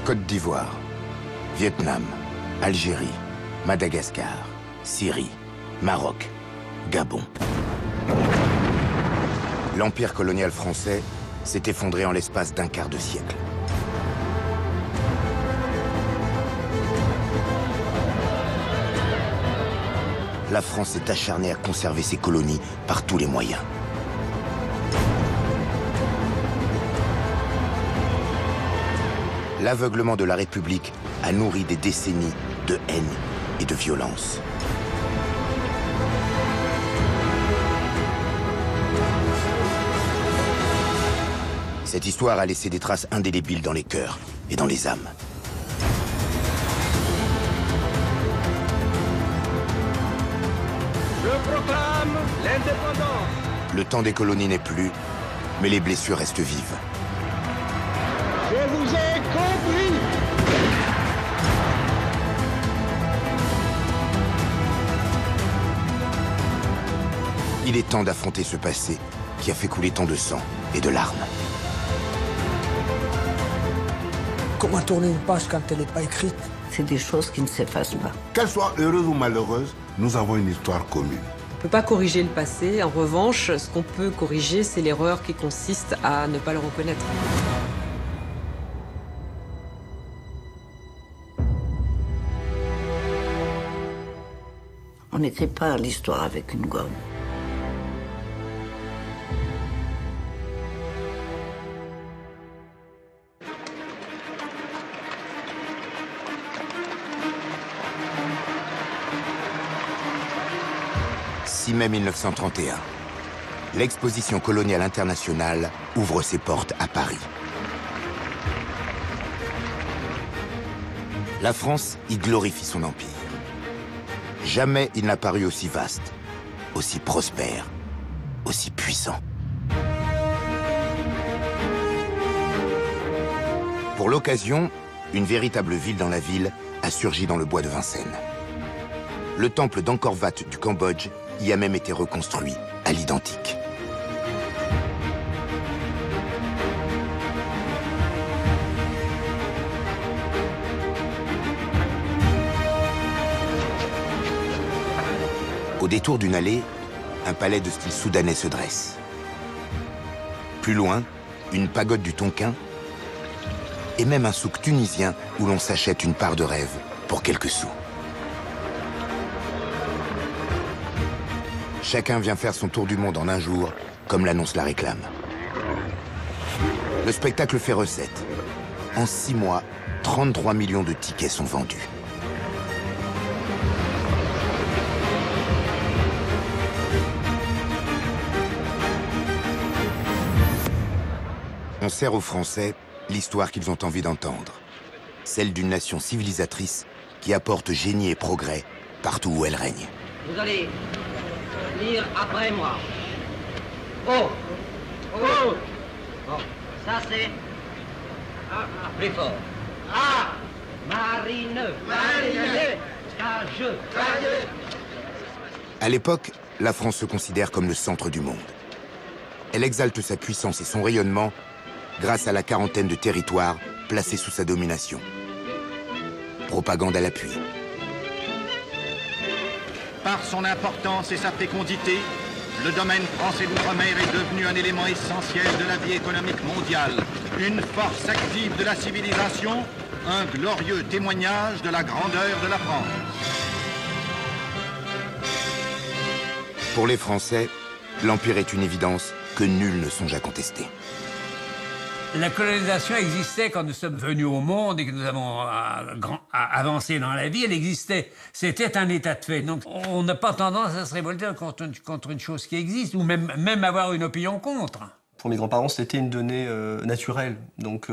Côte d'Ivoire, Vietnam, Algérie, Madagascar, Syrie, Maroc, Gabon. L'empire colonial français s'est effondré en l'espace d'un quart de siècle. La France est acharnée à conserver ses colonies par tous les moyens. L'aveuglement de la République a nourri des décennies de haine et de violence. Cette histoire a laissé des traces indélébiles dans les cœurs et dans les âmes. Je proclame l'indépendance. Le temps des colonies n'est plus, mais les blessures restent vives. Je vous ai compris. Il est temps d'affronter ce passé qui a fait couler tant de sang et de larmes. Comment tourner une page quand elle n'est pas écrite? C'est des choses qui ne s'effacent pas. Qu'elle soit heureuse ou malheureuse, nous avons une histoire commune. On ne peut pas corriger le passé. En revanche, ce qu'on peut corriger, c'est l'erreur qui consiste à ne pas le reconnaître. On n'écrit pas l'histoire avec une gomme. « 6 mai 1931, l'exposition coloniale internationale ouvre ses portes à Paris. La France y glorifie son empire. Jamais il n'a paru aussi vaste, aussi prospère, aussi puissant. Pour l'occasion, une véritable ville dans la ville a surgi dans le bois de Vincennes. Le temple d'Angkor Wat du Cambodge y a même été reconstruit à l'identique. Au détour d'une allée, un palais de style soudanais se dresse. Plus loin, une pagode du Tonkin et même un souk tunisien où l'on s'achète une part de rêve pour quelques sous. Chacun vient faire son tour du monde en un jour, comme l'annonce la réclame. Le spectacle fait recette. En 6 mois, 33 millions de tickets sont vendus. On sert aux Français l'histoire qu'ils ont envie d'entendre. Celle d'une nation civilisatrice qui apporte génie et progrès partout où elle règne. Vous allez lire après moi. Oh! Oh! Bon, ça c'est... plus fort. Ah! Marine! Marine! Cage! À l'époque, la France se considère comme le centre du monde. Elle exalte sa puissance et son rayonnement grâce à la quarantaine de territoires placés sous sa domination. Propagande à l'appui. Par son importance et sa fécondité, le domaine français d'outre-mer est devenu un élément essentiel de la vie économique mondiale, une force active de la civilisation, un glorieux témoignage de la grandeur de la France. Pour les Français, l'Empire est une évidence que nul ne songe à contester. La colonisation existait quand nous sommes venus au monde et que nous avons avancé dans la vie, elle existait. C'était un état de fait. Donc on n'a pas tendance à se révolter contre une chose qui existe, ou même avoir une opinion contre. Pour mes grands-parents, c'était une donnée naturelle. Donc,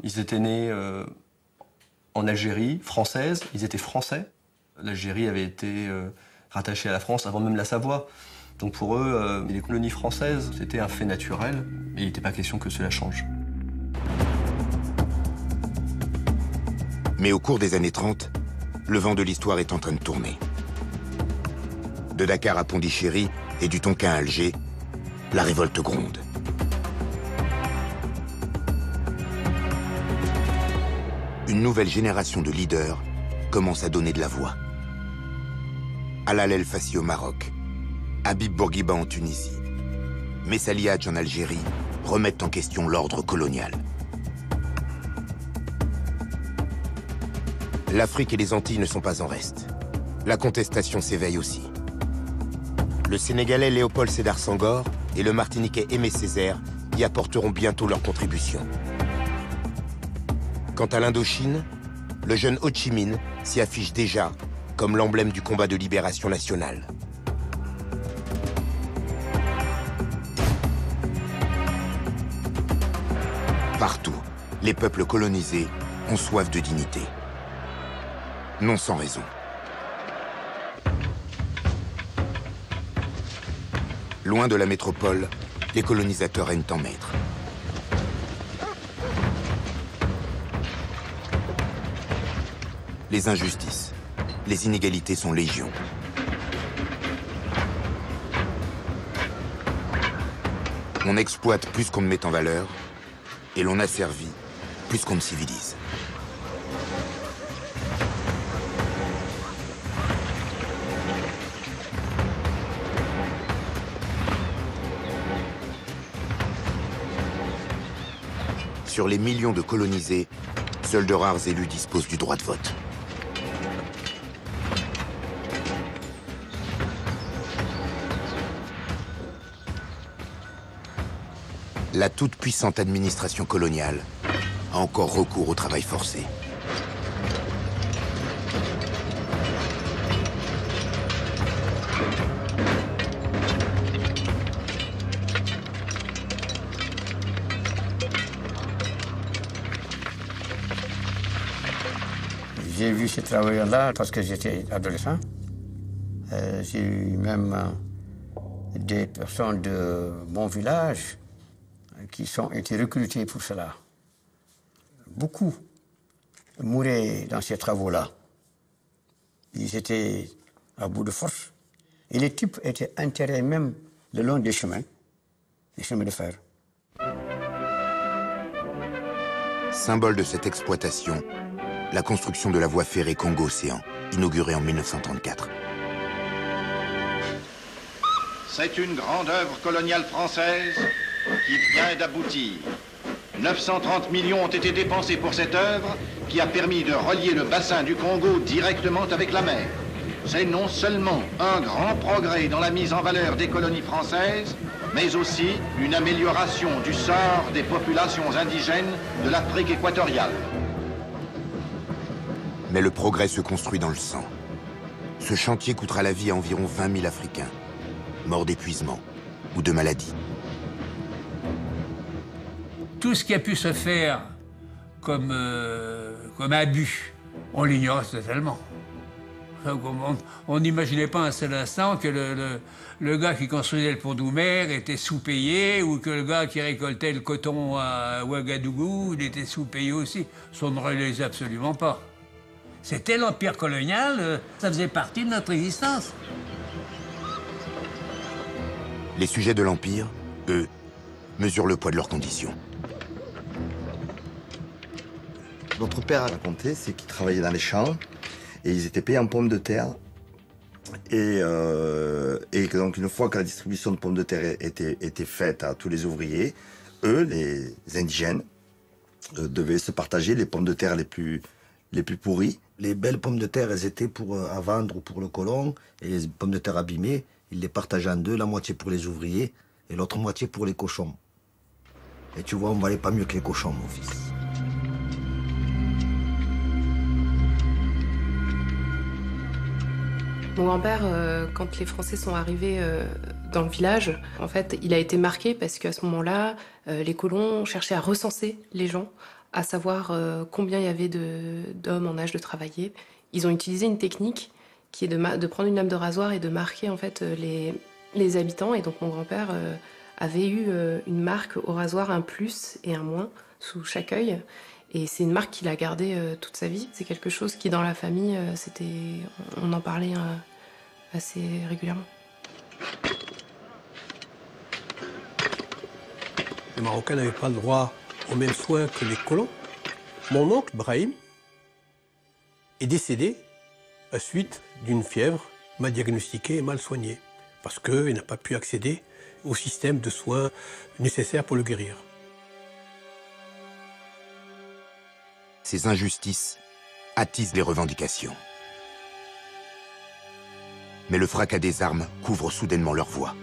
ils étaient nés en Algérie, française, ils étaient français. L'Algérie avait été rattachée à la France avant même la Savoie. Donc pour eux, les colonies françaises, c'était un fait naturel, et il n'était pas question que cela change. Mais au cours des années 30, le vent de l'histoire est en train de tourner. De Dakar à Pondichéry et du Tonkin à Alger, la révolte gronde. une nouvelle génération de leaders commence à donner de la voix. Alal El Fassi au Maroc, Habib Bourguiba en Tunisie, Messali Hadj en Algérie remettent en question l'ordre colonial. L'Afrique et les Antilles ne sont pas en reste. La contestation s'éveille aussi. Le Sénégalais Léopold Sédar Senghor et le Martiniquais Aimé Césaire y apporteront bientôt leur contribution. Quant à l'Indochine, le jeune Ho Chi Minh s'y affiche déjà comme l'emblème du combat de libération nationale. Partout, les peuples colonisés ont soif de dignité. Non sans raison. Loin de la métropole, les colonisateurs règnent en maître. Les injustices, les inégalités sont légion. On exploite plus qu'on ne met en valeur, et l'on asservit plus qu'on ne civilise. Sur les millions de colonisés, seuls de rares élus disposent du droit de vote. La toute-puissante administration coloniale a encore recours au travail forcé. J'ai vu ces travailleurs-là parce que j'étais adolescent. J'ai eu même des personnes de mon village qui ont été recrutées pour cela. Beaucoup mouraient dans ces travaux-là. Ils étaient à bout de force. Et les types étaient enterrés même le long des chemins de fer. Symbole de cette exploitation, la construction de la voie ferrée Congo-Océan, inaugurée en 1934. C'est une grande œuvre coloniale française qui vient d'aboutir. 930 millions ont été dépensés pour cette œuvre qui a permis de relier le bassin du Congo directement avec la mer. C'est non seulement un grand progrès dans la mise en valeur des colonies françaises, mais aussi une amélioration du sort des populations indigènes de l'Afrique équatoriale. Mais le progrès se construit dans le sang. Ce chantier coûtera la vie à environ 20 000 Africains, morts d'épuisement ou de maladie. Tout ce qui a pu se faire comme abus, on l'ignore totalement. On n'imaginait pas un seul instant que le gars qui construisait le pont d'Oumer était sous-payé ou que le gars qui récoltait le coton à Ouagadougou il était sous-payé aussi. Ça, on ne réalisait absolument pas. C'était l'empire colonial, ça faisait partie de notre existence. Les sujets de l'empire, eux, mesurent le poids de leurs conditions. Notre père a raconté, c'est qu'ils travaillaient dans les champs et ils étaient payés en pommes de terre. Et que donc une fois que la distribution de pommes de terre était faite à tous les ouvriers, eux, les indigènes, devaient se partager les pommes de terre les plus pourries. Les belles pommes de terre, elles étaient à vendre pour le colon, et les pommes de terre abîmées, ils les partageaient en deux, la moitié pour les ouvriers et l'autre moitié pour les cochons. Et tu vois, on valait pas mieux que les cochons, mon fils. Mon grand-père, quand les Français sont arrivés dans le village, en fait, il a été marqué parce qu'à ce moment-là, les colons cherchaient à recenser les gens, à savoir combien il y avait d'hommes en âge de travailler. Ils ont utilisé une technique qui est de prendre une lame de rasoir et de marquer en fait les habitants. Et donc mon grand-père avait eu une marque au rasoir, un plus et un moins sous chaque œil. Et c'est une marque qu'il a gardée toute sa vie. C'est quelque chose qui, dans la famille, on en parlait assez régulièrement. Les Marocains n'avaient pas le droit aux mêmes soins que les colons. Mon oncle, Brahim, est décédé à suite d'une fièvre mal diagnostiquée et mal soignée, parce qu'il n'a pas pu accéder au système de soins nécessaires pour le guérir. Ces injustices attisent les revendications. Mais le fracas des armes couvre soudainement leur voix.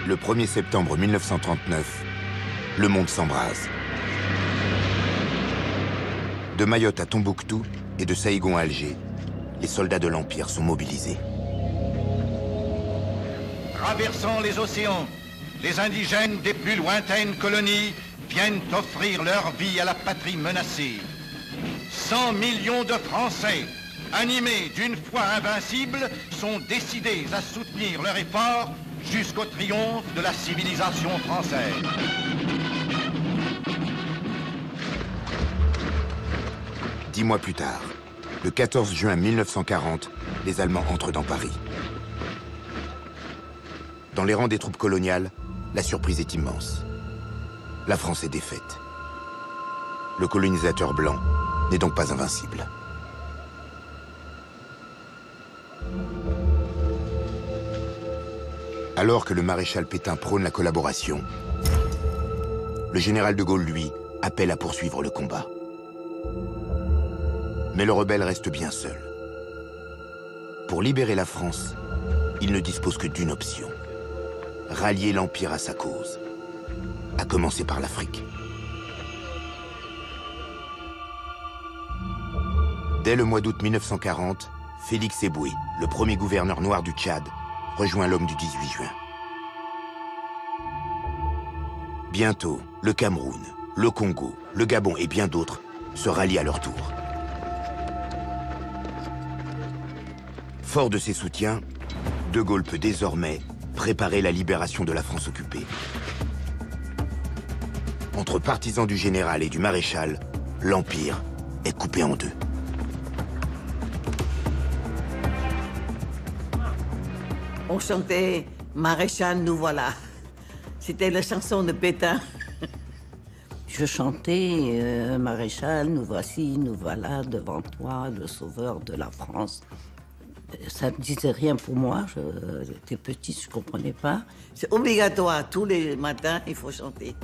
Le 1er septembre 1939, le monde s'embrase. De Mayotte à Tombouctou et de Saïgon à Alger, les soldats de l'Empire sont mobilisés. Traversant les océans, les indigènes des plus lointaines colonies viennent offrir leur vie à la patrie menacée. 100 millions de Français, animés d'une foi invincible, sont décidés à soutenir leur effort jusqu'au triomphe de la civilisation française. Dix mois plus tard, le 14 juin 1940, les Allemands entrent dans Paris. Dans les rangs des troupes coloniales, la surprise est immense. La France est défaite. Le colonisateur blanc n'est donc pas invincible. Alors que le maréchal Pétain prône la collaboration, le général de Gaulle, lui, appelle à poursuivre le combat. Mais le rebelle reste bien seul. Pour libérer la France, il ne dispose que d'une option: rallier l'Empire à sa cause, à commencer par l'Afrique. Dès le mois d'août 1940, Félix Éboué, le premier gouverneur noir du Tchad, rejoint l'homme du 18 juin. Bientôt, le Cameroun, le Congo, le Gabon et bien d'autres se rallient à leur tour. Fort de ses soutiens, De Gaulle peut désormais préparer la libération de la France occupée. Entre partisans du général et du maréchal, l'Empire est coupé en deux. On chantait « Maréchal, nous voilà ». C'était la chanson de Pétain. Je chantais « Maréchal, nous voici, nous voilà devant toi, le sauveur de la France ». Ça ne disait rien pour moi, j'étais petite, je ne comprenais pas. C'est obligatoire, tous les matins, il faut chanter.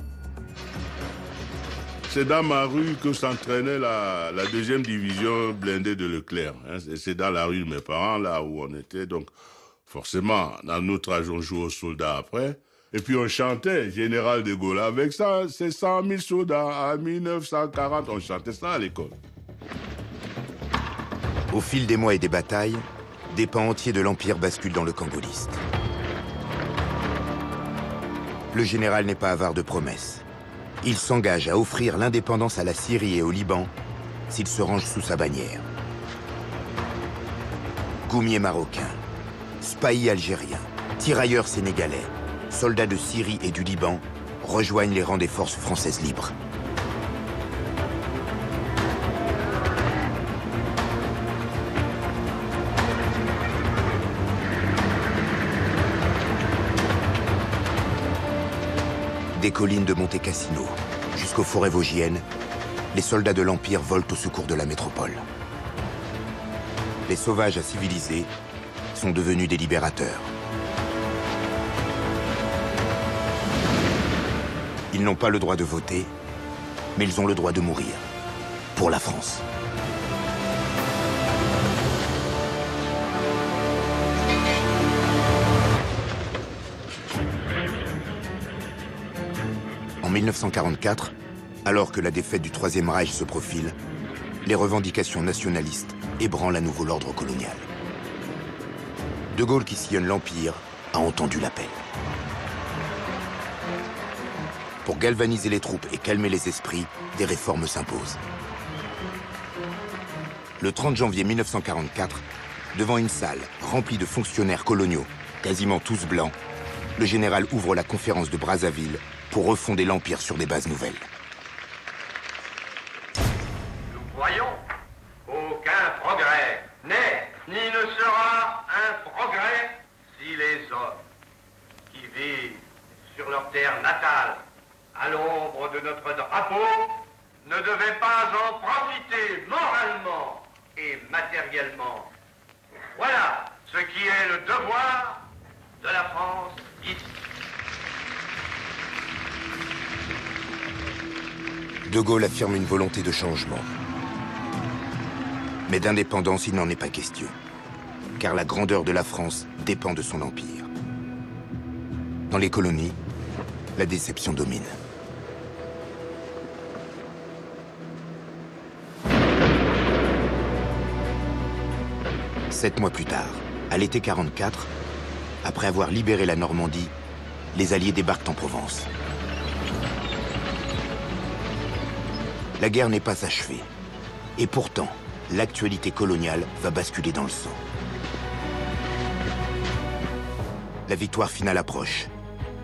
C'est dans ma rue que s'entraînait la deuxième division blindée de Leclerc. Hein. C'est dans la rue de mes parents, là où on était. Donc, forcément, dans notre âge, on jouait aux soldats après. Et puis on chantait Général de Gaulle. Avec ça, c'est 100 000 soldats. En 1940, on chantait ça à l'école. Au fil des mois et des batailles, des pans entiers de l'Empire basculent dans le camp gaulliste. Le général n'est pas avare de promesses. Il s'engage à offrir l'indépendance à la Syrie et au Liban s'il se range sous sa bannière. Goumiers marocains, spahis algériens, tirailleurs sénégalais, soldats de Syrie et du Liban rejoignent les rangs des forces françaises libres. Des collines de Monte Cassino jusqu'aux forêts vosgiennes, les soldats de l'Empire volent au secours de la métropole. Les sauvages à civiliser sont devenus des libérateurs. Ils n'ont pas le droit de voter, mais ils ont le droit de mourir pour la France. En 1944, alors que la défaite du Troisième Reich se profile, les revendications nationalistes ébranlent à nouveau l'ordre colonial. De Gaulle, qui sillonne l'Empire, a entendu l'appel. Pour galvaniser les troupes et calmer les esprits, des réformes s'imposent. Le 30 janvier 1944, devant une salle remplie de fonctionnaires coloniaux, quasiment tous blancs, le général ouvre la conférence de Brazzaville pour refonder l'Empire sur des bases nouvelles. Nous croyons qu'aucun progrès n'est ni ne sera un progrès si les hommes qui à l'ombre de notre drapeau, ne devait pas en profiter moralement et matériellement. Voilà ce qui est le devoir de la France ici. De Gaulle affirme une volonté de changement. Mais d'indépendance, il n'en est pas question. Car la grandeur de la France dépend de son empire. Dans les colonies, la déception domine. Sept mois plus tard, à l'été 44, après avoir libéré la Normandie, les Alliés débarquent en Provence. La guerre n'est pas achevée. Et pourtant, l'actualité coloniale va basculer dans le sang. La victoire finale approche.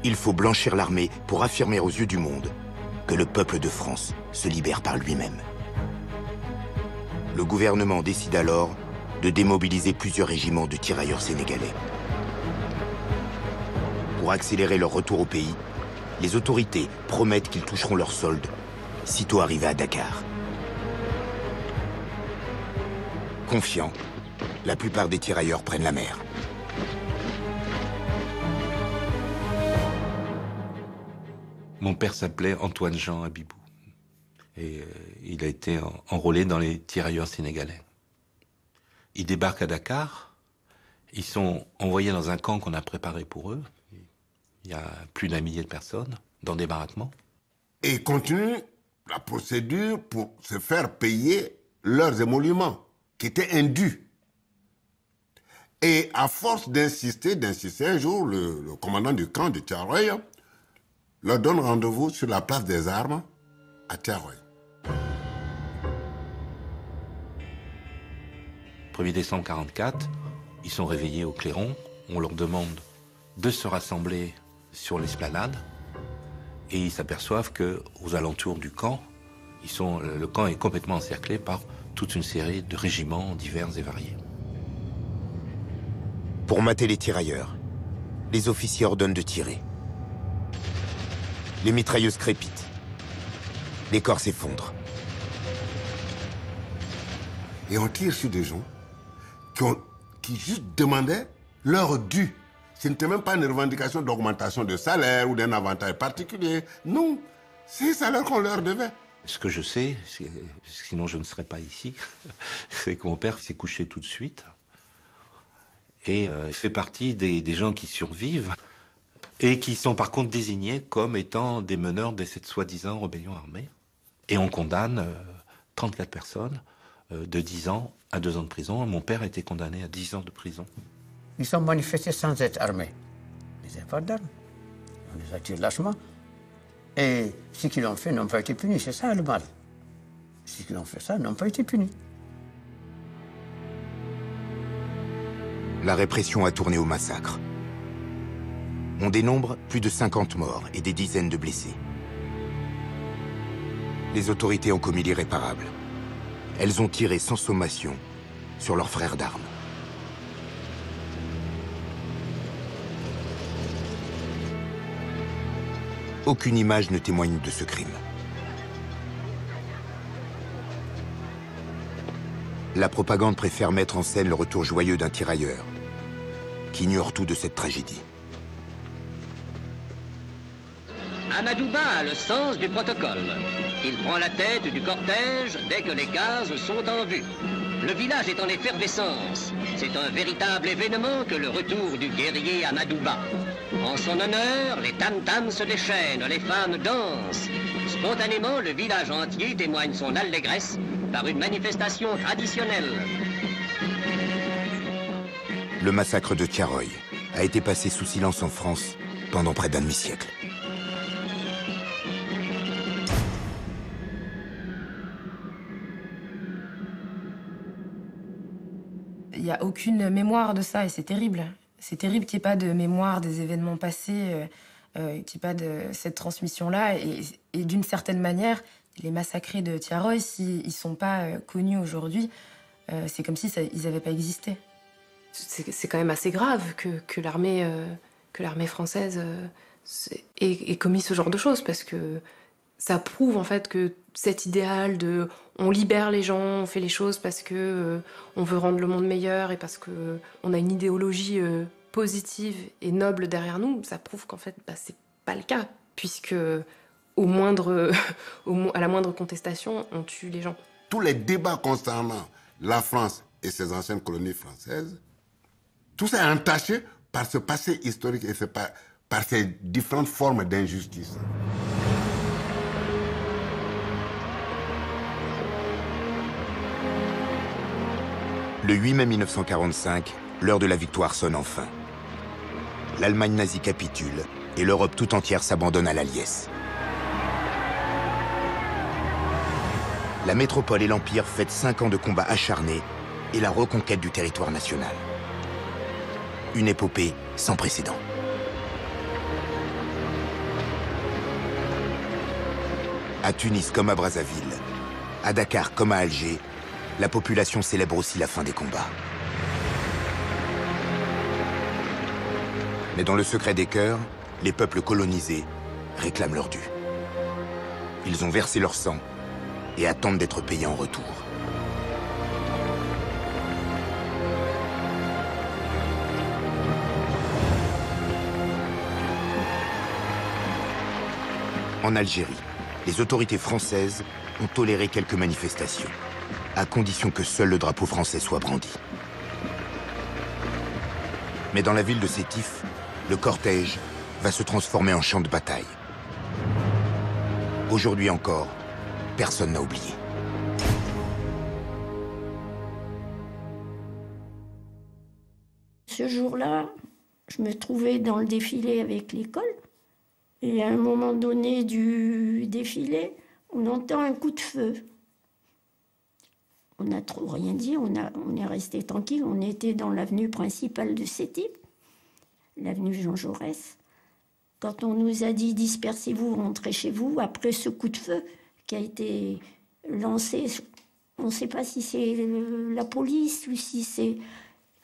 Il faut blanchir l'armée pour affirmer aux yeux du monde que le peuple de France se libère par lui-même. Le gouvernement décide alors de démobiliser plusieurs régiments de tirailleurs sénégalais. Pour accélérer leur retour au pays, les autorités promettent qu'ils toucheront leur solde sitôt arrivés à Dakar. Confiants, la plupart des tirailleurs prennent la mer. Mon père s'appelait Antoine-Jean Abibou. Et il a été enrôlé dans les tirailleurs sénégalais. Ils débarquent à Dakar. Ils sont envoyés dans un camp qu'on a préparé pour eux. Il y a plus d'1 millier de personnes dans des baraquements. Et ils continuent la procédure pour se faire payer leurs émoluments, qui étaient indus. Et à force d'insister, un jour, le commandant du camp de Thiaroye leur donne rendez-vous sur la place des armes à Thiaroye. 1er décembre 1944, ils sont réveillés au clairon. On leur demande de se rassembler sur l'esplanade. Et ils s'aperçoivent qu'aux alentours du camp, le camp est complètement encerclé par toute une série de régiments divers et variés. Pour mater les tirailleurs, les officiers ordonnent de tirer. Les mitrailleuses crépitent. Les corps s'effondrent. Et on tire sur des gens qui juste demandaient leur dû. Ce n'était même pas une revendication d'augmentation de salaire ou d'un avantage particulier. Non, c'est ça qu'on leur devait. Ce que je sais, sinon je ne serais pas ici, c'est que mon père s'est couché tout de suite. Et il fait partie des gens qui survivent et qui sont par contre désignés comme étant des meneurs de cette soi-disant rébellion armée. Et on condamne 34 personnes de 10 ans à 2 ans de prison. Mon père a été condamné à 10 ans de prison. Ils sont manifestés sans être armés. Ils n'avaient pas d'armes. On les attire lâchement. Et ceux qui l'ont fait n'ont pas été punis. C'est ça le mal. Ceux qui l'ont fait ça n'ont pas été punis. La répression a tourné au massacre. On dénombre plus de 50 morts et des dizaines de blessés. Les autorités ont commis l'irréparable. Elles ont tiré sans sommation sur leurs frères d'armes. Aucune image ne témoigne de ce crime. La propagande préfère mettre en scène le retour joyeux d'un tirailleur qui ignore tout de cette tragédie. Amadouba a le sens du protocole. Il prend la tête du cortège dès que les cases sont en vue. Le village est en effervescence. C'est un véritable événement que le retour du guerrier Amadouba. En son honneur, les tam-tams se déchaînent, les femmes dansent. Spontanément, le village entier témoigne son allégresse par une manifestation traditionnelle. Le massacre de Thiaroye a été passé sous silence en France pendant près d'un demi-siècle. Il n'y a aucune mémoire de ça et c'est terrible. C'est terrible qu'il n'y ait pas de mémoire des événements passés, qu'il n'y ait pas de cette transmission-là. Et d'une certaine manière, les massacrés de Thiaroye, s'ils ne sont pas connus aujourd'hui, c'est comme si ils n'avaient pas existé. C'est quand même assez grave que l'armée française ait commis ce genre de choses, parce que ça prouve en fait que cet idéal de on libère les gens, on fait les choses parce que on veut rendre le monde meilleur et parce que on a une idéologie positive et noble derrière nous, ça prouve qu'en fait c'est pas le cas, puisque à la moindre contestation, on tue les gens. Tous les débats concernant la France et ses anciennes colonies françaises, tout ça est entaché par ce passé historique et par ces différentes formes d'injustice. Le 8 mai 1945, l'heure de la victoire sonne enfin. L'Allemagne nazie capitule et l'Europe tout entière s'abandonne à la liesse. La métropole et l'Empire fêtent 5 ans de combats acharnés et la reconquête du territoire national. Une épopée sans précédent. À Tunis comme à Brazzaville, à Dakar comme à Alger, la population célèbre aussi la fin des combats. Mais dans le secret des cœurs, les peuples colonisés réclament leur dû. Ils ont versé leur sang et attendent d'être payés en retour. En Algérie, les autorités françaises ont toléré quelques manifestations, à condition que seul le drapeau français soit brandi. Mais dans la ville de Sétif, le cortège va se transformer en champ de bataille. Aujourd'hui encore, personne n'a oublié. Ce jour-là, je me trouvais dans le défilé avec l'école. Et à un moment donné du défilé, on entend un coup de feu. On n'a trop rien dit, on est resté tranquille. On était dans l'avenue principale de Sétif, l'avenue Jean Jaurès. Quand on nous a dit « dispersez-vous, rentrez chez vous », après ce coup de feu qui a été lancé, on ne sait pas si c'est la police ou si c'est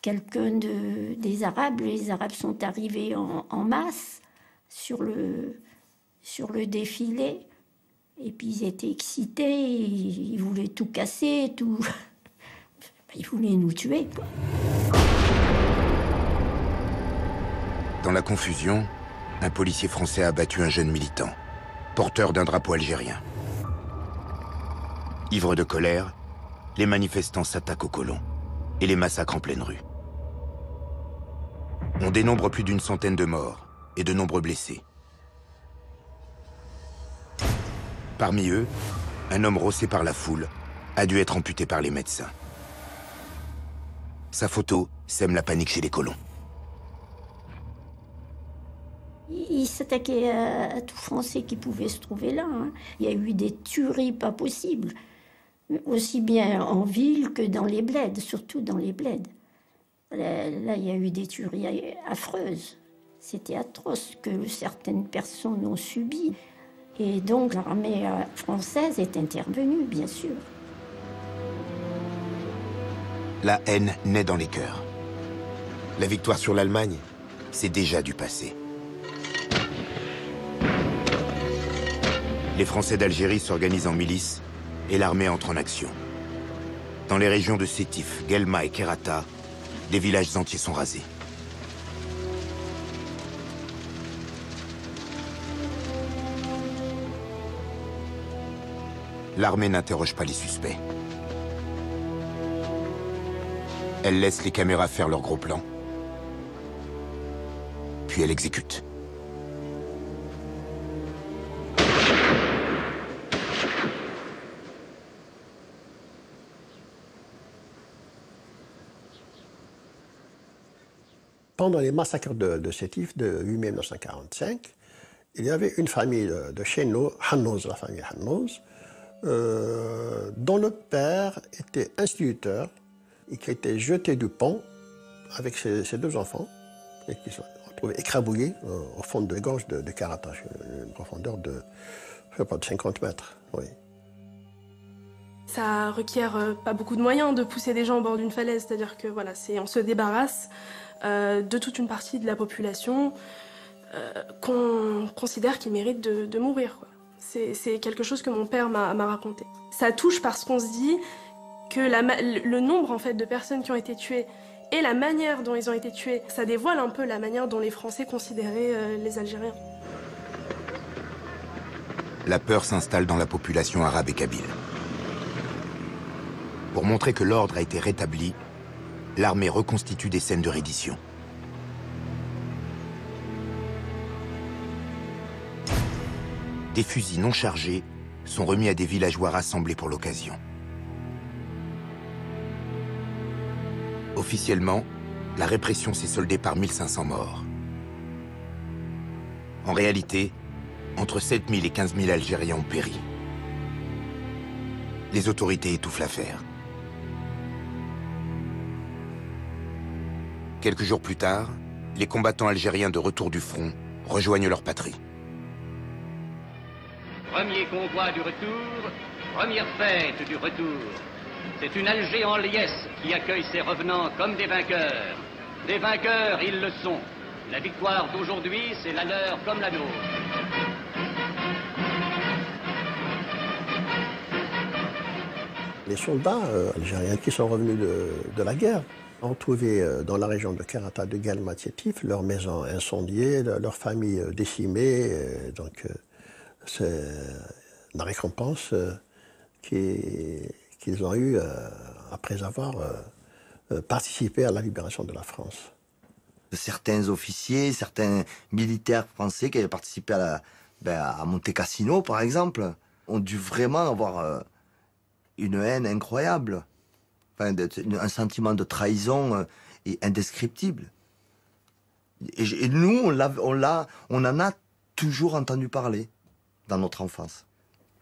quelqu'un des Arabes. Les Arabes sont arrivés en masse sur le défilé. Et puis ils étaient excités, ils voulaient tout casser, tout... Ils voulaient nous tuer, quoi. Dans la confusion, un policier français a abattu un jeune militant, porteur d'un drapeau algérien. Ivres de colère, les manifestants s'attaquent aux colons et les massacrent en pleine rue. On dénombre plus d'une centaine de morts et de nombreux blessés. Parmi eux, un homme rossé par la foule a dû être amputé par les médecins. Sa photo sème la panique chez les colons. Ils s'attaquaient à tout Français qui pouvait se trouver là. Hein. Il y a eu des tueries pas possibles, aussi bien en ville que dans les bleds, surtout dans les bleds. Là, il y a eu des tueries affreuses. C'était atroce que certaines personnes ont subi. Et donc l'armée française est intervenue, bien sûr. La haine naît dans les cœurs. La victoire sur l'Allemagne, c'est déjà du passé. Les Français d'Algérie s'organisent en milice et l'armée entre en action. Dans les régions de Sétif, Guelma et Kerata, des villages entiers sont rasés. L'armée n'interroge pas les suspects. Elle laisse les caméras faire leur gros plan. Puis elle exécute. Pendant les massacres de Sétif de 8 mai 1945, il y avait une famille de chez nous, Hannoz, la famille Hannoz, dont le père était instituteur et qui a été jeté du pont avec ses 2 enfants et qui se sont retrouvés écrabouillés au fond de gorge de Kerata, une profondeur de, je sais pas, de 50 mètres. Oui. Ça requiert pas beaucoup de moyens de pousser des gens au bord d'une falaise, c'est-à-dire que voilà, on se débarrasse de toute une partie de la population qu'on considère qu'ils méritent de mourir, quoi. C'est quelque chose que mon père m'a raconté. Ça touche parce qu'on se dit que le nombre en fait, de personnes qui ont été tuées et la manière dont ils ont été tués, ça dévoile un peu la manière dont les Français considéraient les Algériens. La peur s'installe dans la population arabe et kabyle. Pour montrer que l'ordre a été rétabli, l'armée reconstitue des scènes de reddition. Des fusils non chargés sont remis à des villageois rassemblés pour l'occasion. Officiellement, la répression s'est soldée par 1500 morts. En réalité, entre 7000 et 15 000 Algériens ont péri. Les autorités étouffent l'affaire. Quelques jours plus tard, les combattants algériens de retour du front rejoignent leur patrie. Premier convoi du retour, première fête du retour. C'est une Alger en liesse qui accueille ses revenants comme des vainqueurs. Des vainqueurs, ils le sont. La victoire d'aujourd'hui, c'est la leur comme la nôtre. Les soldats algériens qui sont revenus de la guerre ont trouvé dans la région de Karata de Galmatiétif leurs maisons incendiées, leurs familles décimées. Donc c'est la récompense qu'ils ont eue après avoir participé à la libération de la France. Certains officiers, certains militaires français qui avaient participé à Monte Cassino, par exemple, ont dû vraiment avoir une haine incroyable, enfin, un sentiment de trahison indescriptible. Et nous, on en a toujours entendu parler dans notre enfance.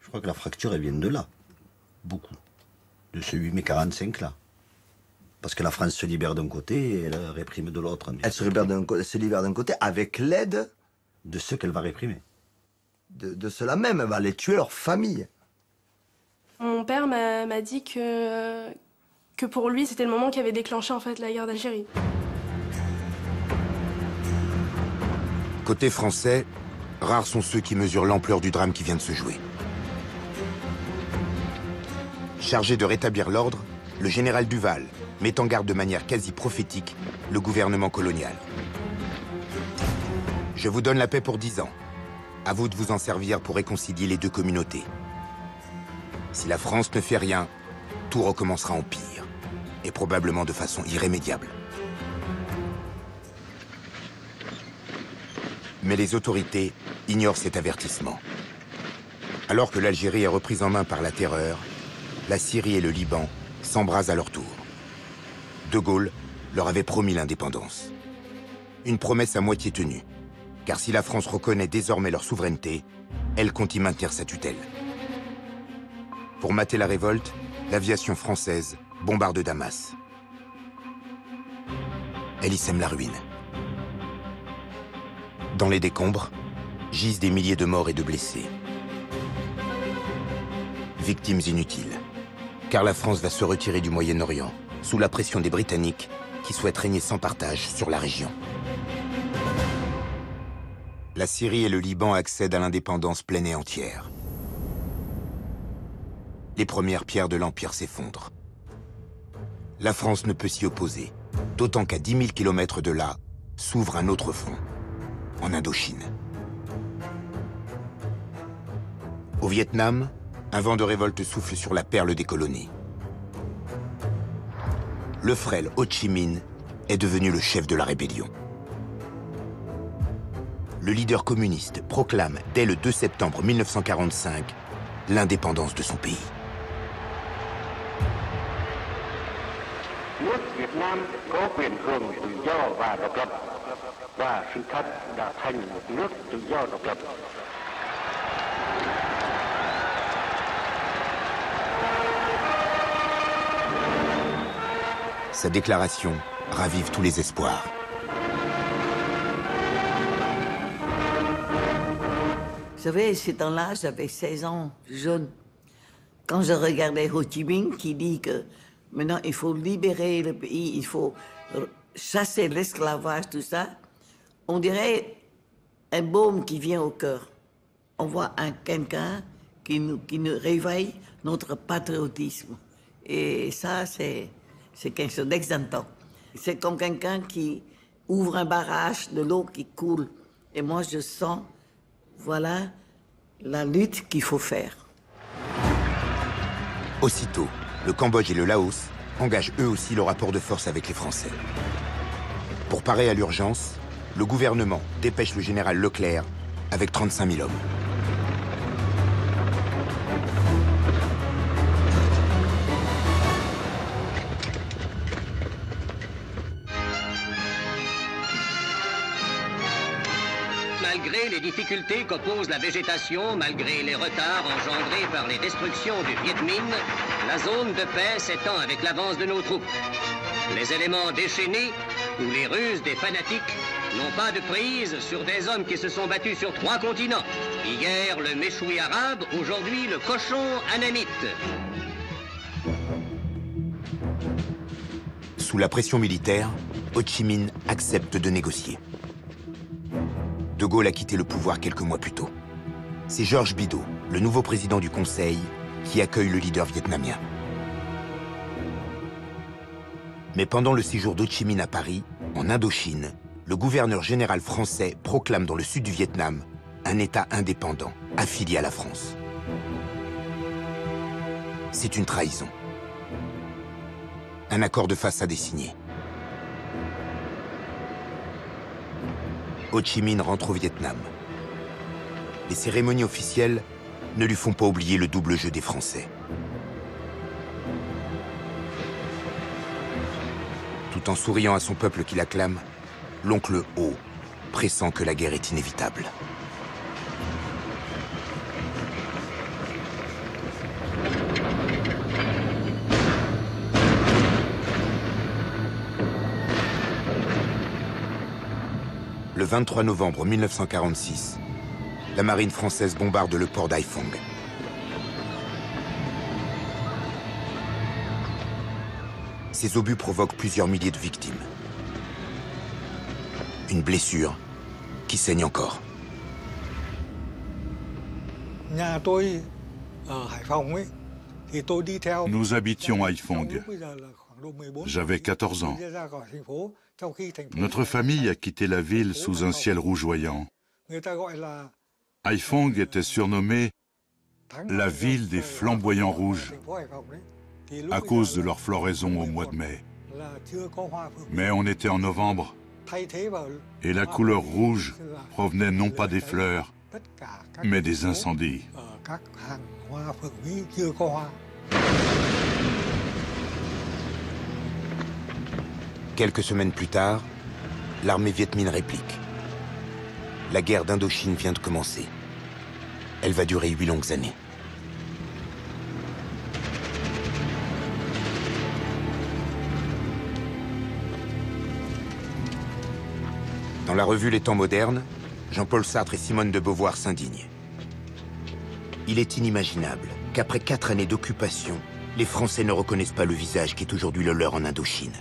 Je crois que la fracture, elle vient de là, beaucoup, de ce 8 mai 45 là. Parce que la France se libère d'un côté et elle réprime de l'autre. Elle se libère d'un côté avec l'aide de ceux qu'elle va réprimer. De ceux-là même, elle va les tuer leur famille. Mon père m'a dit que pour lui, c'était le moment qui avait déclenché en fait la guerre d'Algérie. Côté français, rares sont ceux qui mesurent l'ampleur du drame qui vient de se jouer. Chargé de rétablir l'ordre, le général Duval met en garde de manière quasi prophétique le gouvernement colonial. Je vous donne la paix pour 10 ans. À vous de vous en servir pour réconcilier les deux communautés. Si la France ne fait rien, tout recommencera en pire, et probablement de façon irrémédiable. Mais les autorités ignorent cet avertissement. Alors que l'Algérie est reprise en main par la terreur, la Syrie et le Liban s'embrasent à leur tour. De Gaulle leur avait promis l'indépendance. Une promesse à moitié tenue, car si la France reconnaît désormais leur souveraineté, elle compte y maintenir sa tutelle. Pour mater la révolte, l'aviation française bombarde Damas. Elle y sème la ruine. Dans les décombres, gisent des milliers de morts et de blessés. Victimes inutiles, car la France va se retirer du Moyen-Orient, sous la pression des Britanniques, qui souhaitent régner sans partage sur la région. La Syrie et le Liban accèdent à l'indépendance pleine et entière. Les premières pierres de l'Empire s'effondrent. La France ne peut s'y opposer, d'autant qu'à 10 000 kilomètres de là, s'ouvre un autre front, en Indochine. Au Vietnam, un vent de révolte souffle sur la perle des colonies. Le frêle Ho Chi Minh est devenu le chef de la rébellion. Le leader communiste proclame dès le 2 septembre 1945 l'indépendance de son pays. Sa déclaration ravive tous les espoirs. Vous savez, ce temps-là, j'avais 16 ans, jeune. Quand je regardais Ho Chi Minh qui dit que maintenant il faut libérer le pays, il faut chasser l'esclavage, tout ça, on dirait un baume qui vient au cœur. On voit quelqu'un qui nous réveille notre patriotisme. Et ça, c'est quelque chose d'exaltant. C'est comme quelqu'un qui ouvre un barrage, de l'eau qui coule. Et moi, je sens, voilà, la lutte qu'il faut faire. Aussitôt, le Cambodge et le Laos engagent eux aussi le rapport de force avec les Français. Pour parer à l'urgence, le gouvernement dépêche le général Leclerc avec 35 000 hommes. Malgré les difficultés qu'oppose la végétation, malgré les retards engendrés par les destructions du Viet Minh, la zone de paix s'étend avec l'avance de nos troupes. Les éléments déchaînés ou les ruses des fanatiques n'ont pas de prise sur des hommes qui se sont battus sur 3 continents. Hier, le méchoui arabe, aujourd'hui, le cochon anamite. Sous la pression militaire, Ho Chi Minh accepte de négocier. De Gaulle a quitté le pouvoir quelques mois plus tôt. C'est Georges Bidault, le nouveau président du Conseil, qui accueille le leader vietnamien. Mais pendant le séjour d'Ho Chi Minh à Paris, en Indochine, le gouverneur général français proclame dans le sud du Vietnam un État indépendant, affilié à la France. C'est une trahison. Un accord de façade est signé. Ho Chi Minh rentre au Vietnam. Les cérémonies officielles ne lui font pas oublier le double jeu des Français. Tout en souriant à son peuple qui l'acclame, l'oncle Ho pressent que la guerre est inévitable. Le 23 novembre 1946, la marine française bombarde le port d'Hai Phong. Ces obus provoquent plusieurs milliers de victimes. Une blessure qui saigne encore. Nous habitions Haiphong. J'avais 14 ans. Notre famille a quitté la ville sous un ciel rougeoyant. Haiphong était surnommée la ville des flamboyants rouges à cause de leur floraison au mois de mai. Mais on était en novembre et la couleur rouge provenait non pas des fleurs, mais des incendies. Quelques semaines plus tard, l'armée Viet Minh réplique. La guerre d'Indochine vient de commencer. Elle va durer 8 longues années. Dans la revue Les Temps modernes, Jean-Paul Sartre et Simone de Beauvoir s'indignent. Il est inimaginable qu'après 4 années d'occupation, les Français ne reconnaissent pas le visage qui est aujourd'hui le leur en Indochine.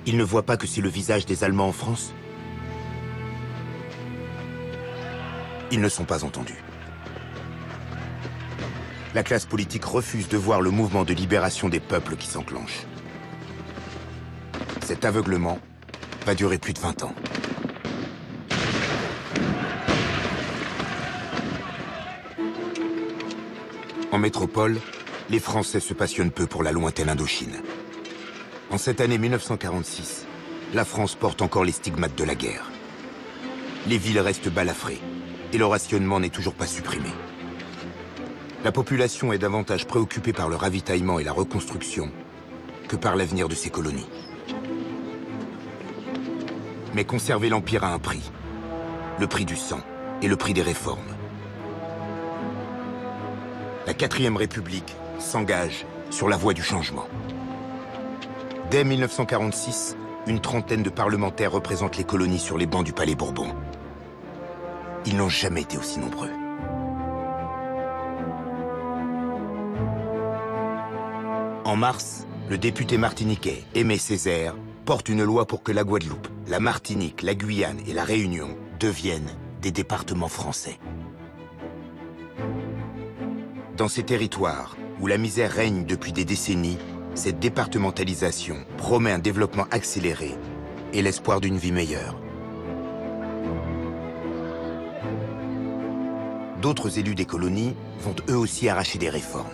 Ils ne voient pas que c'est le visage des Allemands en France? Ils ne sont pas entendus. La classe politique refuse de voir le mouvement de libération des peuples qui s'enclenche. Cet aveuglement va durer plus de 20 ans. En métropole, les Français se passionnent peu pour la lointaine Indochine. En cette année 1946, la France porte encore les stigmates de la guerre. Les villes restent balafrées et le rationnement n'est toujours pas supprimé. La population est davantage préoccupée par le ravitaillement et la reconstruction que par l'avenir de ces colonies. Mais conserver l'Empire a un prix. Le prix du sang et le prix des réformes. La 4e République s'engage sur la voie du changement. Dès 1946, une trentaine de parlementaires représentent les colonies sur les bancs du Palais Bourbon. Ils n'ont jamais été aussi nombreux. En mars, le député martiniquais Aimé Césaire porte une loi pour que la Guadeloupe, la Martinique, la Guyane et la Réunion deviennent des départements français. Dans ces territoires où la misère règne depuis des décennies, cette départementalisation promet un développement accéléré et l'espoir d'une vie meilleure. D'autres élus des colonies vont eux aussi arracher des réformes.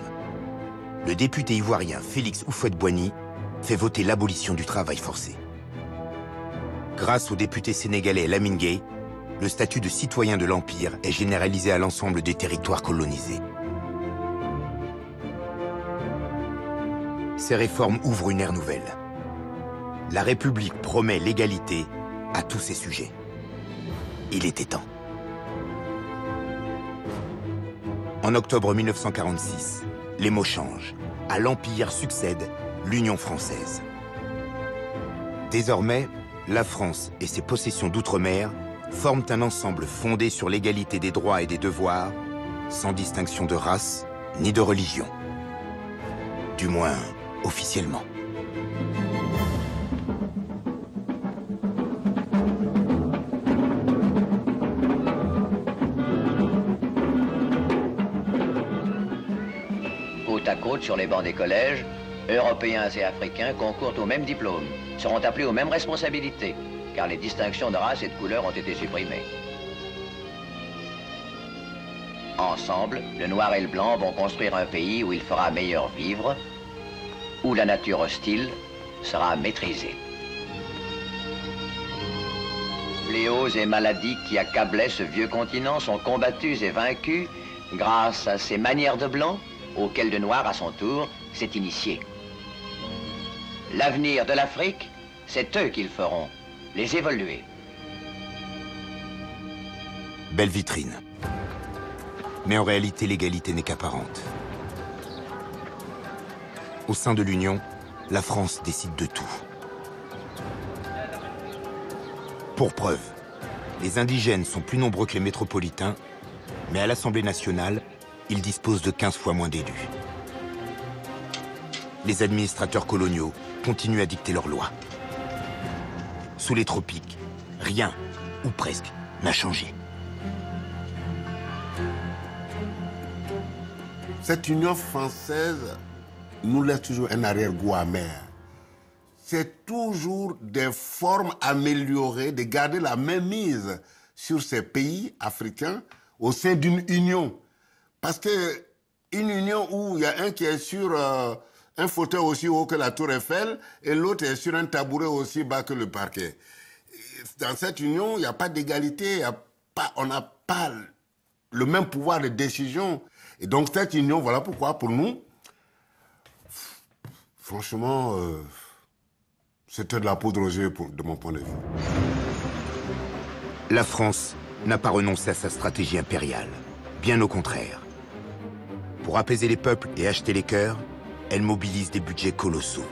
Le député ivoirien Félix Houphouët-Boigny fait voter l'abolition du travail forcé. Grâce au député sénégalais Lamine Gueye, le statut de citoyen de l'Empire est généralisé à l'ensemble des territoires colonisés. Ces réformes ouvrent une ère nouvelle. La République promet l'égalité à tous ses sujets. Il était temps. En octobre 1946, les mots changent. À l'Empire succède l'Union française. Désormais, la France et ses possessions d'outre-mer forment un ensemble fondé sur l'égalité des droits et des devoirs, sans distinction de race ni de religion. Du moins, officiellement. Côte à côte sur les bancs des collèges, Européens et Africains concourent au même diplôme, seront appelés aux mêmes responsabilités, car les distinctions de race et de couleur ont été supprimées. Ensemble, le noir et le blanc vont construire un pays où il fera meilleur vivre, où la nature hostile sera maîtrisée. Fléaux et maladies qui accablaient ce vieux continent sont combattus et vaincus grâce à ces manières de blanc auxquelles le noir, à son tour, s'est initié. L'avenir de l'Afrique, c'est eux qui le feront, les évoluer. Belle vitrine. Mais en réalité, l'égalité n'est qu'apparente. Au sein de l'Union, la France décide de tout. Pour preuve, les indigènes sont plus nombreux que les métropolitains, mais à l'Assemblée nationale, ils disposent de 15 fois moins d'élus. Les administrateurs coloniaux continuent à dicter leurs lois. Sous les tropiques, rien, ou presque, n'a changé. Cette Union française nous laisse toujours un arrière-goût amer. C'est toujours des formes améliorées de garder la mainmise sur ces pays africains au sein d'une union. Parce que une union où il y a un qui est sur un fauteuil aussi haut que la tour Eiffel et l'autre est sur un tabouret aussi bas que le parquet. Dans cette union, il n'y a pas d'égalité, on n'a pas le même pouvoir de décision. Et donc cette union, voilà pourquoi pour nous, franchement, c'était de la poudre aux yeux de mon point de vue. La France n'a pas renoncé à sa stratégie impériale. Bien au contraire. Pour apaiser les peuples et acheter les cœurs, elle mobilise des budgets colossaux.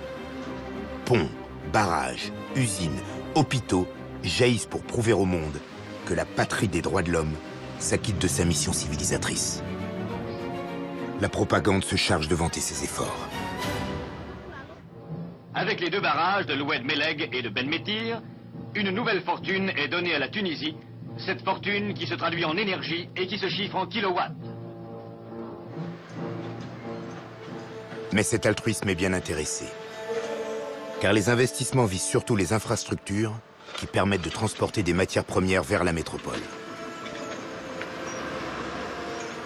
Ponts, barrages, usines, hôpitaux jaillissent pour prouver au monde que la patrie des droits de l'homme s'acquitte de sa mission civilisatrice. La propagande se charge de vanter ses efforts. Avec les deux barrages de l'Oued Meleg et de Ben Metir, une nouvelle fortune est donnée à la Tunisie, cette fortune qui se traduit en énergie et qui se chiffre en kilowatts. Mais cet altruisme est bien intéressé. Car les investissements visent surtout les infrastructures qui permettent de transporter des matières premières vers la métropole.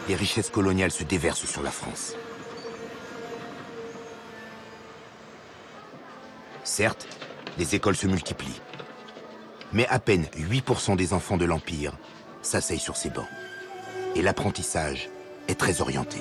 Les richesses coloniales se déversent sur la France. Certes, les écoles se multiplient. Mais à peine 8% des enfants de l'Empire s'asseyent sur ces bancs. Et l'apprentissage est très orienté.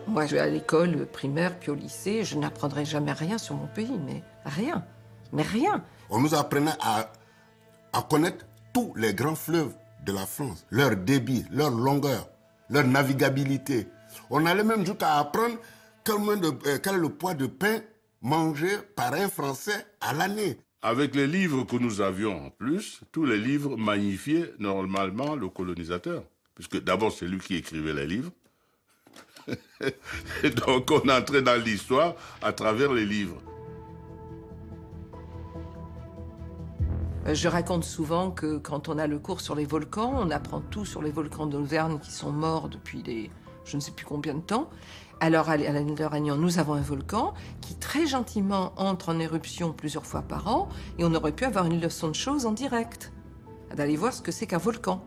Moi, je vais à l'école primaire puis au lycée, je n'apprendrai jamais rien sur mon pays, mais rien. Mais rien. On nous apprenait à connaître tous les grands fleuves de la France, leur débit, leur longueur, leur navigabilité. On allait même jusqu'à apprendre quel est le poids de pain mangé par un Français à l'année. Avec les livres que nous avions en plus, tous les livres magnifiaient normalement le colonisateur. Puisque d'abord, c'est lui qui écrivait les livres. Et donc, on entrait dans l'histoire à travers les livres. Je raconte souvent que quand on a le cours sur les volcans, on apprend tout sur les volcans d'Auvergne qui sont morts depuis je ne sais plus combien de temps. Alors à l'île de Réunion, nous avons un volcan qui très gentiment entre en éruption plusieurs fois par an et on aurait pu avoir une leçon de choses en direct, d'aller voir ce que c'est qu'un volcan.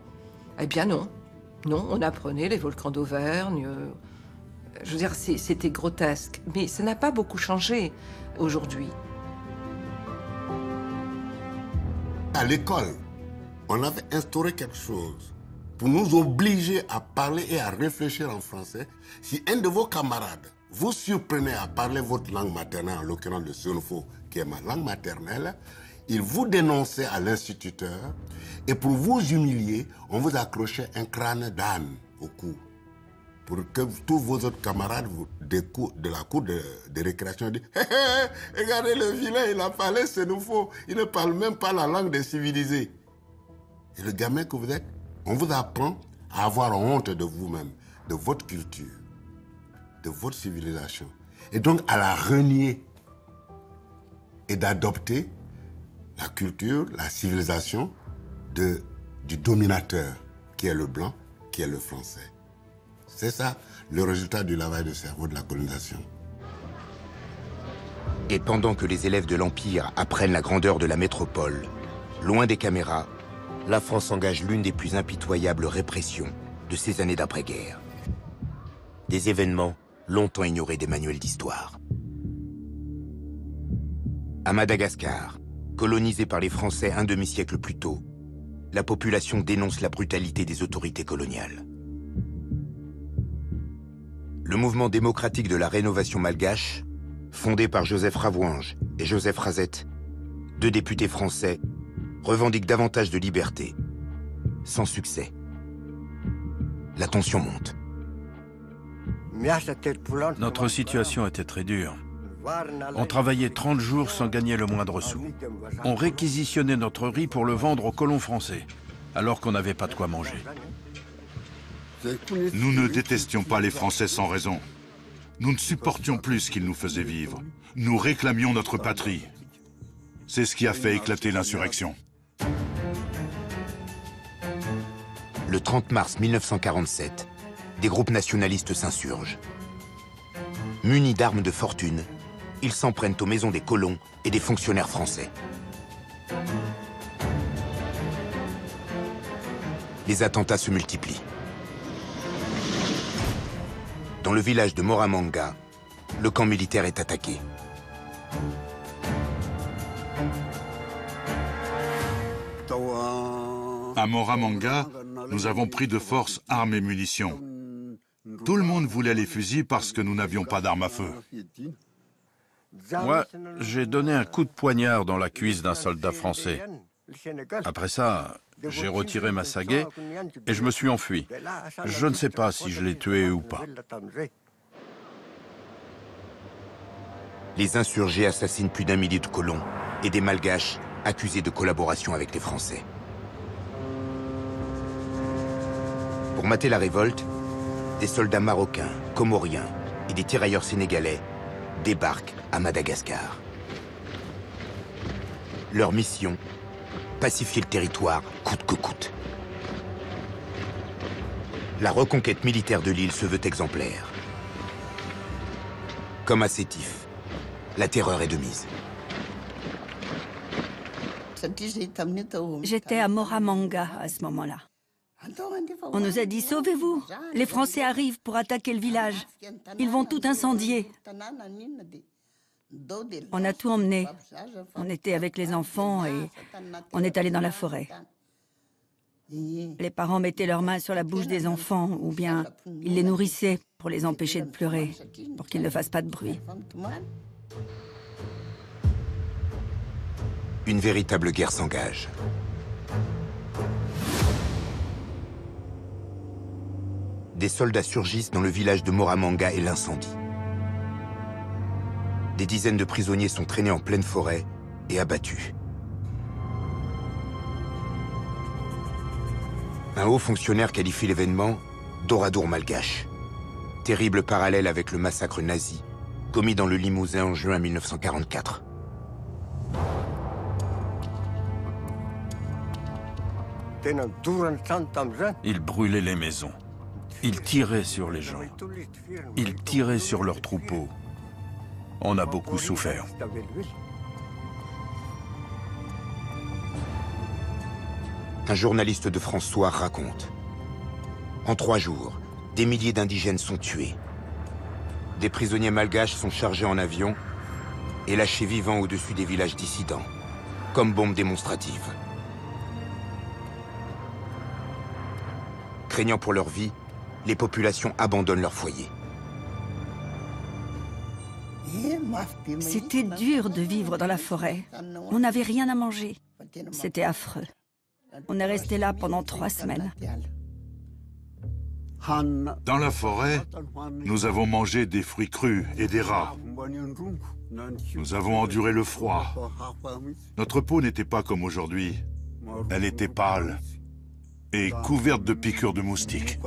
Eh bien non, on apprenait les volcans d'Auvergne. Je veux dire, c'était grotesque, mais ça n'a pas beaucoup changé aujourd'hui. À l'école, on avait instauré quelque chose pour nous obliger à parler et à réfléchir en français. Si un de vos camarades vous surprenait à parler votre langue maternelle, en l'occurrence le Senufo, qui est ma langue maternelle, il vous dénonçait à l'instituteur et pour vous humilier, on vous accrochait un crâne d'âne au cou. Pour que tous vos autres camarades de la cour de récréation disent « Hé, hé, regardez le vilain, il a parlé Senufo, il ne parle même pas la langue des civilisés. » Et le gamin que vous êtes, on vous apprend à avoir honte de vous-même, de votre culture, de votre civilisation. Et donc à la renier et d'adopter la culture, la civilisation du dominateur, qui est le blanc, qui est le français. C'est ça le résultat du lavage de cerveau de la colonisation. Et pendant que les élèves de l'Empire apprennent la grandeur de la métropole, loin des caméras, la France engage l'une des plus impitoyables répressions de ces années d'après-guerre. Des événements longtemps ignorés des manuels d'histoire. À Madagascar, colonisé par les Français un demi-siècle plus tôt, la population dénonce la brutalité des autorités coloniales. Le mouvement démocratique de la rénovation malgache, fondé par Joseph Ravouange et Joseph Razet, deux députés français, revendique davantage de liberté, sans succès. La tension monte. Notre situation était très dure. On travaillait 30 jours sans gagner le moindre sou. On réquisitionnait notre riz pour le vendre aux colons français, alors qu'on n'avait pas de quoi manger. Nous ne détestions pas les Français sans raison. Nous ne supportions plus ce qu'ils nous faisaient vivre. Nous réclamions notre patrie. C'est ce qui a fait éclater l'insurrection. Le 30 mars 1947, des groupes nationalistes s'insurgent. Munis d'armes de fortune, ils s'en prennent aux maisons des colons et des fonctionnaires français. Les attentats se multiplient. Dans le village de Moramanga, le camp militaire est attaqué. À Moramanga, nous avons pris de force armes et munitions. Tout le monde voulait les fusils parce que nous n'avions pas d'armes à feu. Moi, j'ai donné un coup de poignard dans la cuisse d'un soldat français. Après ça, j'ai retiré ma sagaie et je me suis enfui. Je ne sais pas si je l'ai tué ou pas. Les insurgés assassinent plus d'1 millier de colons et des malgaches accusés de collaboration avec les Français. Pour mater la révolte, des soldats marocains, comoriens et des tirailleurs sénégalais débarquent à Madagascar. Leur mission, pacifier le territoire coûte que coûte. La reconquête militaire de l'île se veut exemplaire. Comme à Sétif, la terreur est de mise. J'étais à Moramanga à ce moment-là. On nous a dit « Sauvez-vous, les Français arrivent pour attaquer le village. Ils vont tout incendier. » On a tout emmené. On était avec les enfants et on est allé dans la forêt. Les parents mettaient leurs mains sur la bouche des enfants ou bien ils les nourrissaient pour les empêcher de pleurer, pour qu'ils ne fassent pas de bruit. Une véritable guerre s'engage. Des soldats surgissent dans le village de Moramanga et l'incendie. Des dizaines de prisonniers sont traînés en pleine forêt et abattus. Un haut fonctionnaire qualifie l'événement d'oradour malgache. Terrible parallèle avec le massacre nazi commis dans le Limousin en juin 1944. Ils brûlaient les maisons. Ils tiraient sur les gens. Ils tiraient sur leurs troupeaux. On a beaucoup souffert. Un journaliste de France Soir raconte. En 3 jours, des milliers d'indigènes sont tués. Des prisonniers malgaches sont chargés en avion et lâchés vivants au-dessus des villages dissidents, comme bombes démonstratives. Craignant pour leur vie, les populations abandonnent leurs foyers. C'était dur de vivre dans la forêt. On n'avait rien à manger. C'était affreux. On est resté là pendant 3 semaines. Dans la forêt, nous avons mangé des fruits crus et des rats. Nous avons enduré le froid. Notre peau n'était pas comme aujourd'hui. Elle était pâle et couverte de piqûres de moustiques.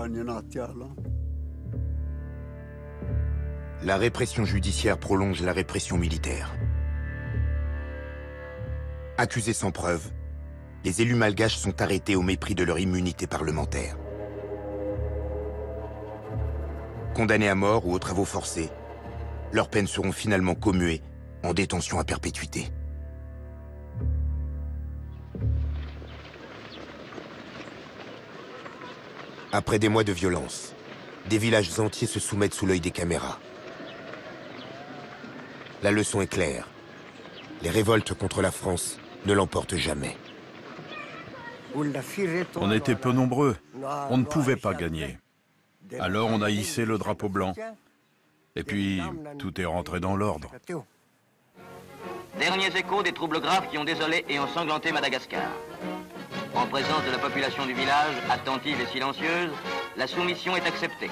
La répression judiciaire prolonge la répression militaire. Accusés sans preuve, les élus malgaches sont arrêtés au mépris de leur immunité parlementaire. Condamnés à mort ou aux travaux forcés, leurs peines seront finalement commuées en détention à perpétuité. Après des mois de violence, des villages entiers se soumettent sous l'œil des caméras. La leçon est claire. Les révoltes contre la France ne l'emportent jamais. On était peu nombreux. On ne pouvait pas gagner. Alors on a hissé le drapeau blanc. Et puis, tout est rentré dans l'ordre. Derniers échos des troubles graves qui ont désolé et ensanglanté Madagascar. En présence de la population du village, attentive et silencieuse, la soumission est acceptée.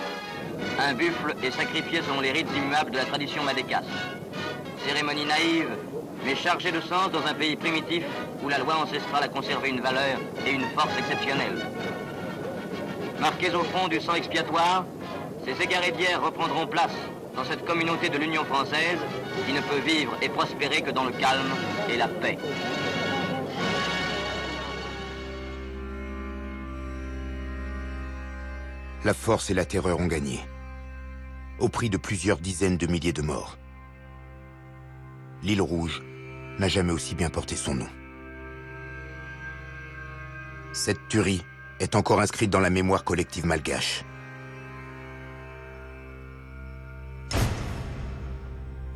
Un buffle est sacrifié selon les rites immuables de la tradition madécasse. Cérémonie naïve, mais chargée de sens dans un pays primitif où la loi ancestrale a conservé une valeur et une force exceptionnelles. Marqués au fond du sang expiatoire, ces égarés d'hier reprendront place dans cette communauté de l'Union française qui ne peut vivre et prospérer que dans le calme et la paix. La force et la terreur ont gagné, au prix de plusieurs dizaines de milliers de morts. L'île Rouge n'a jamais aussi bien porté son nom. Cette tuerie est encore inscrite dans la mémoire collective malgache.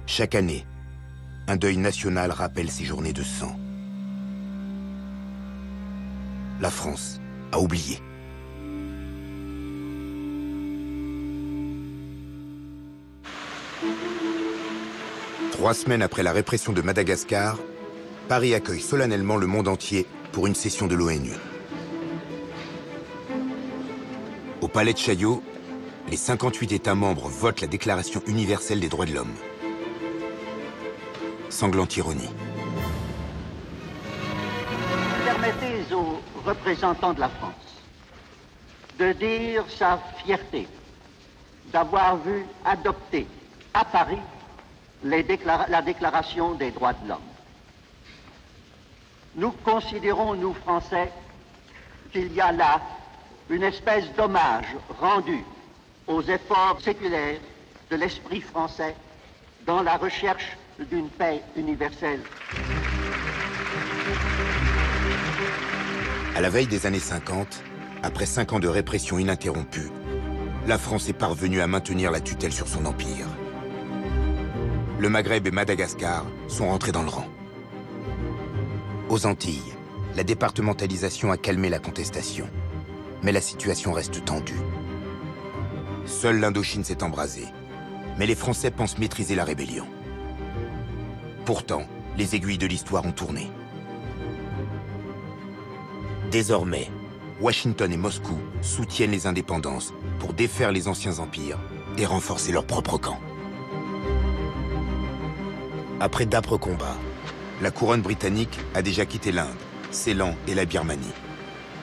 Chaque année, un deuil national rappelle ces journées de sang. La France a oublié. Trois semaines après la répression de Madagascar, Paris accueille solennellement le monde entier pour une session de l'ONU. Au palais de Chaillot, les 58 États membres votent la Déclaration universelle des droits de l'homme. Sanglante ironie. Permettez aux représentants de la France de dire sa fierté d'avoir vu adopter à Paris la Déclaration des droits de l'homme. Nous considérons, nous Français, qu'il y a là une espèce d'hommage rendu aux efforts séculaires de l'esprit français dans la recherche d'une paix universelle. À la veille des années 50, après 5 ans de répression ininterrompue, la France est parvenue à maintenir la tutelle sur son empire. Le Maghreb et Madagascar sont rentrés dans le rang. Aux Antilles, la départementalisation a calmé la contestation, mais la situation reste tendue. Seule l'Indochine s'est embrasée, mais les Français pensent maîtriser la rébellion. Pourtant, les aiguilles de l'histoire ont tourné. Désormais, Washington et Moscou soutiennent les indépendances pour défaire les anciens empires et renforcer leur propre camp. Après d'âpres combats, la couronne britannique a déjà quitté l'Inde, Ceylan et la Birmanie.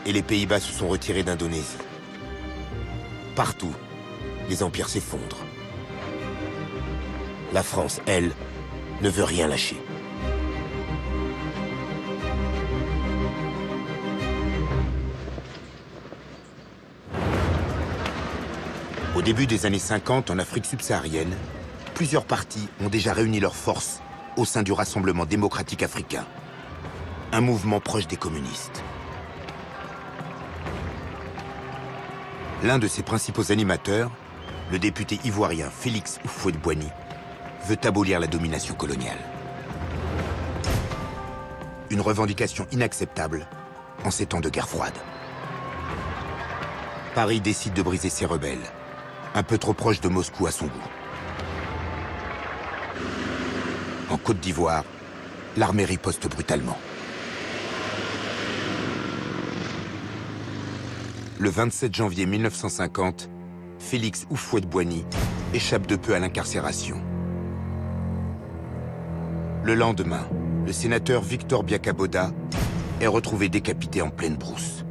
Et les Pays-Bas se sont retirés d'Indonésie. Partout, les empires s'effondrent. La France, elle, ne veut rien lâcher. début des années 50, en Afrique subsaharienne, plusieurs partis ont déjà réuni leurs forces au sein du Rassemblement démocratique africain, un mouvement proche des communistes. L'un de ses principaux animateurs, le député ivoirien Félix Houphouët-Boigny, veut abolir la domination coloniale. Une revendication inacceptable en ces temps de guerre froide. Paris décide de briser ses rebelles, un peu trop proche de Moscou à son goût. En Côte d'Ivoire, l'armée riposte brutalement. Le 27 janvier 1950, Félix Houphouët-Boigny échappe de peu à l'incarcération. Le lendemain, le sénateur Victor Biakaboda est retrouvé décapité en pleine brousse.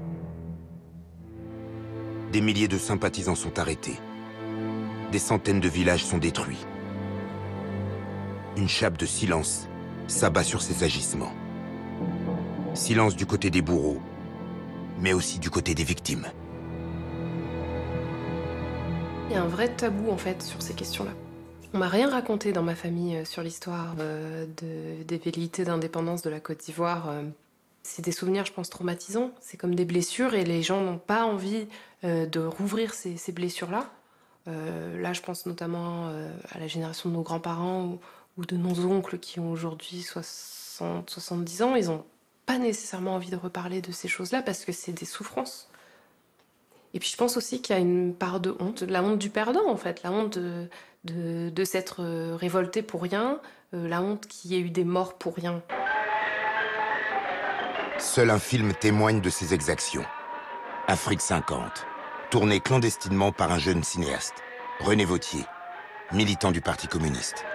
Des milliers de sympathisants sont arrêtés. Des centaines de villages sont détruits. Une chape de silence s'abat sur ces agissements. Silence du côté des bourreaux, mais aussi du côté des victimes. Il y a un vrai tabou en fait sur ces questions-là. On m'a rien raconté dans ma famille sur l'histoire des velléités d'indépendance de la Côte d'Ivoire. C'est des souvenirs, je pense, traumatisants. C'est comme des blessures et les gens n'ont pas envie de rouvrir ces blessures-là. Là, je pense notamment à la génération de nos grands-parents ou de nos oncles qui ont aujourd'hui 60, 70 ans. Ils n'ont pas nécessairement envie de reparler de ces choses-là parce que c'est des souffrances. Et puis je pense aussi qu'il y a une part de honte, la honte du perdant en fait, la honte de s'être révolté pour rien, la honte qu'il y ait eu des morts pour rien. Seul un film témoigne de ces exactions. Afrique 50, tourné clandestinement par un jeune cinéaste, René Vauthier, militant du Parti communiste.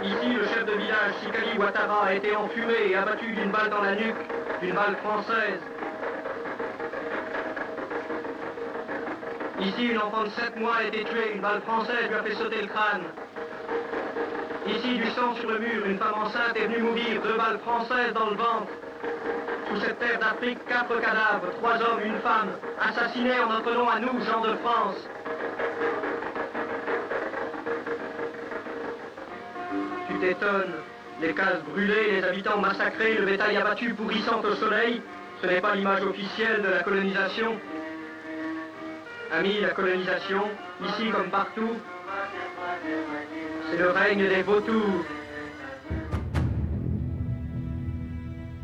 Ici, le chef de village, Sikali Ouattara, a été enfumé et abattu d'une balle dans la nuque, d'une balle française. Ici, une enfant de 7 mois a été tuée, une balle française lui a fait sauter le crâne. Ici, du sang sur le mur, une femme enceinte est venue mourir, 2 balles françaises dans le ventre. Sous cette terre d'Afrique, 4 cadavres, 3 hommes, une femme, assassinés en notre nom à nous, gens de France. Tu t'étonnes, les cases brûlées, les habitants massacrés, le bétail abattu pourrissant au soleil, ce n'est pas l'image officielle de la colonisation. Amis, la colonisation, ici comme partout, c'est le règne des vautours.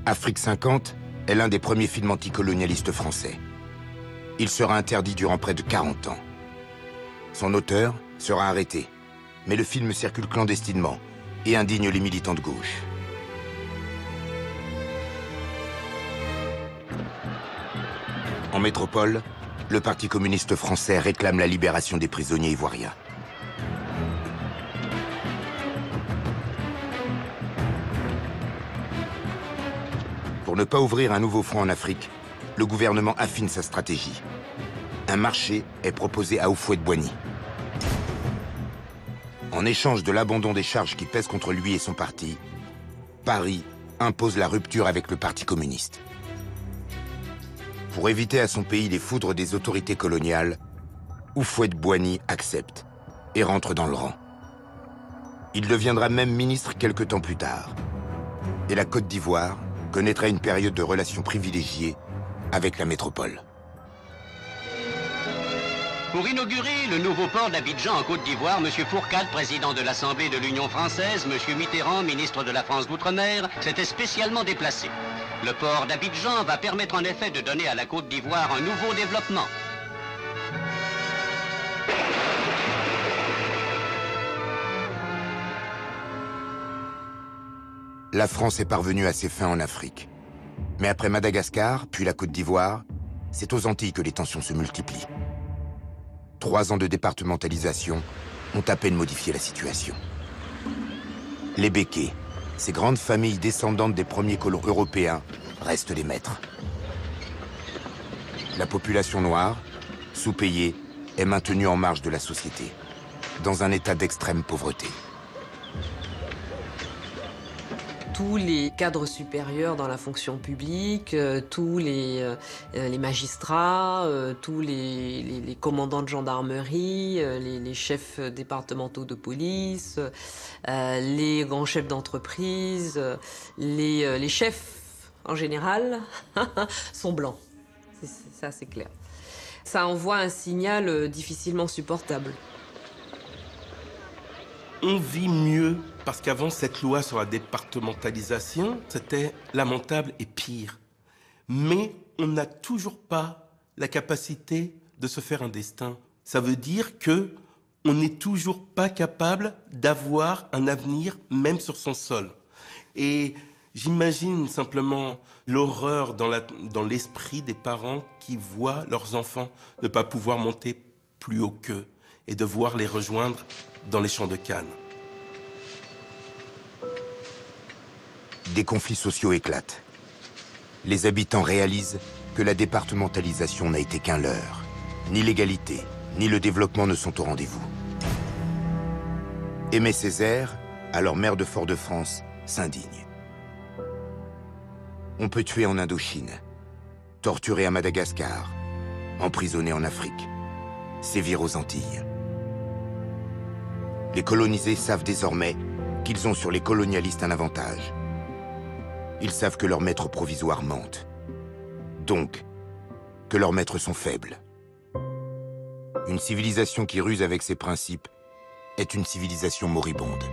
Afrique 50 est l'un des premiers films anticolonialistes français. Il sera interdit durant près de 40 ans. Son auteur sera arrêté, mais le film circule clandestinement et indigne les militants de gauche. En métropole, le Parti communiste français réclame la libération des prisonniers ivoiriens. Pour ne pas ouvrir un nouveau front en Afrique, le gouvernement affine sa stratégie. Un marché est proposé à Houphouët-Boigny. En échange de l'abandon des charges qui pèsent contre lui et son parti, Paris impose la rupture avec le Parti communiste. Pour éviter à son pays les foudres des autorités coloniales, Houphouët-Boigny accepte et rentre dans le rang. Il deviendra même ministre quelque temps plus tard. Et la Côte d'Ivoire connaîtra une période de relations privilégiées avec la métropole. Pour inaugurer le nouveau port d'Abidjan en Côte d'Ivoire, M. Fourcade, président de l'Assemblée de l'Union française, M. Mitterrand, ministre de la France d'Outre-mer, s'était spécialement déplacé. Le port d'Abidjan va permettre en effet de donner à la Côte d'Ivoire un nouveau développement. La France est parvenue à ses fins en Afrique. Mais après Madagascar, puis la Côte d'Ivoire, c'est aux Antilles que les tensions se multiplient. 3 ans de départementalisation ont à peine modifié la situation. Les Békés, ces grandes familles descendantes des premiers colons européens, restent les maîtres. La population noire, sous-payée, est maintenue en marge de la société, dans un état d'extrême pauvreté. tous les cadres supérieurs dans la fonction publique, tous les magistrats, tous les commandants de gendarmerie, les chefs départementaux de police, les grands chefs d'entreprise, les chefs en général sont blancs. Ça, c'est clair. Ça envoie un signal difficilement supportable. On vit mieux parce qu'avant, cette loi sur la départementalisation, c'était lamentable et pire. Mais on n'a toujours pas la capacité de se faire un destin. Ça veut dire que on n'est toujours pas capable d'avoir un avenir, même sur son sol. Et j'imagine simplement l'horreur dans l'esprit des parents qui voient leurs enfants ne pas pouvoir monter plus haut qu'eux et devoir les rejoindre dans les champs de canne. Des conflits sociaux éclatent. Les habitants réalisent que la départementalisation n'a été qu'un leurre. Ni l'égalité, ni le développement ne sont au rendez-vous. Aimé Césaire, alors maire de Fort-de-France, s'indigne. On peut tuer en Indochine, torturer à Madagascar, emprisonner en Afrique, sévir aux Antilles. Les colonisés savent désormais qu'ils ont sur les colonialistes un avantage. Ils savent que leurs maîtres provisoires mentent. Donc, que leurs maîtres sont faibles. Une civilisation qui ruse avec ses principes est une civilisation moribonde.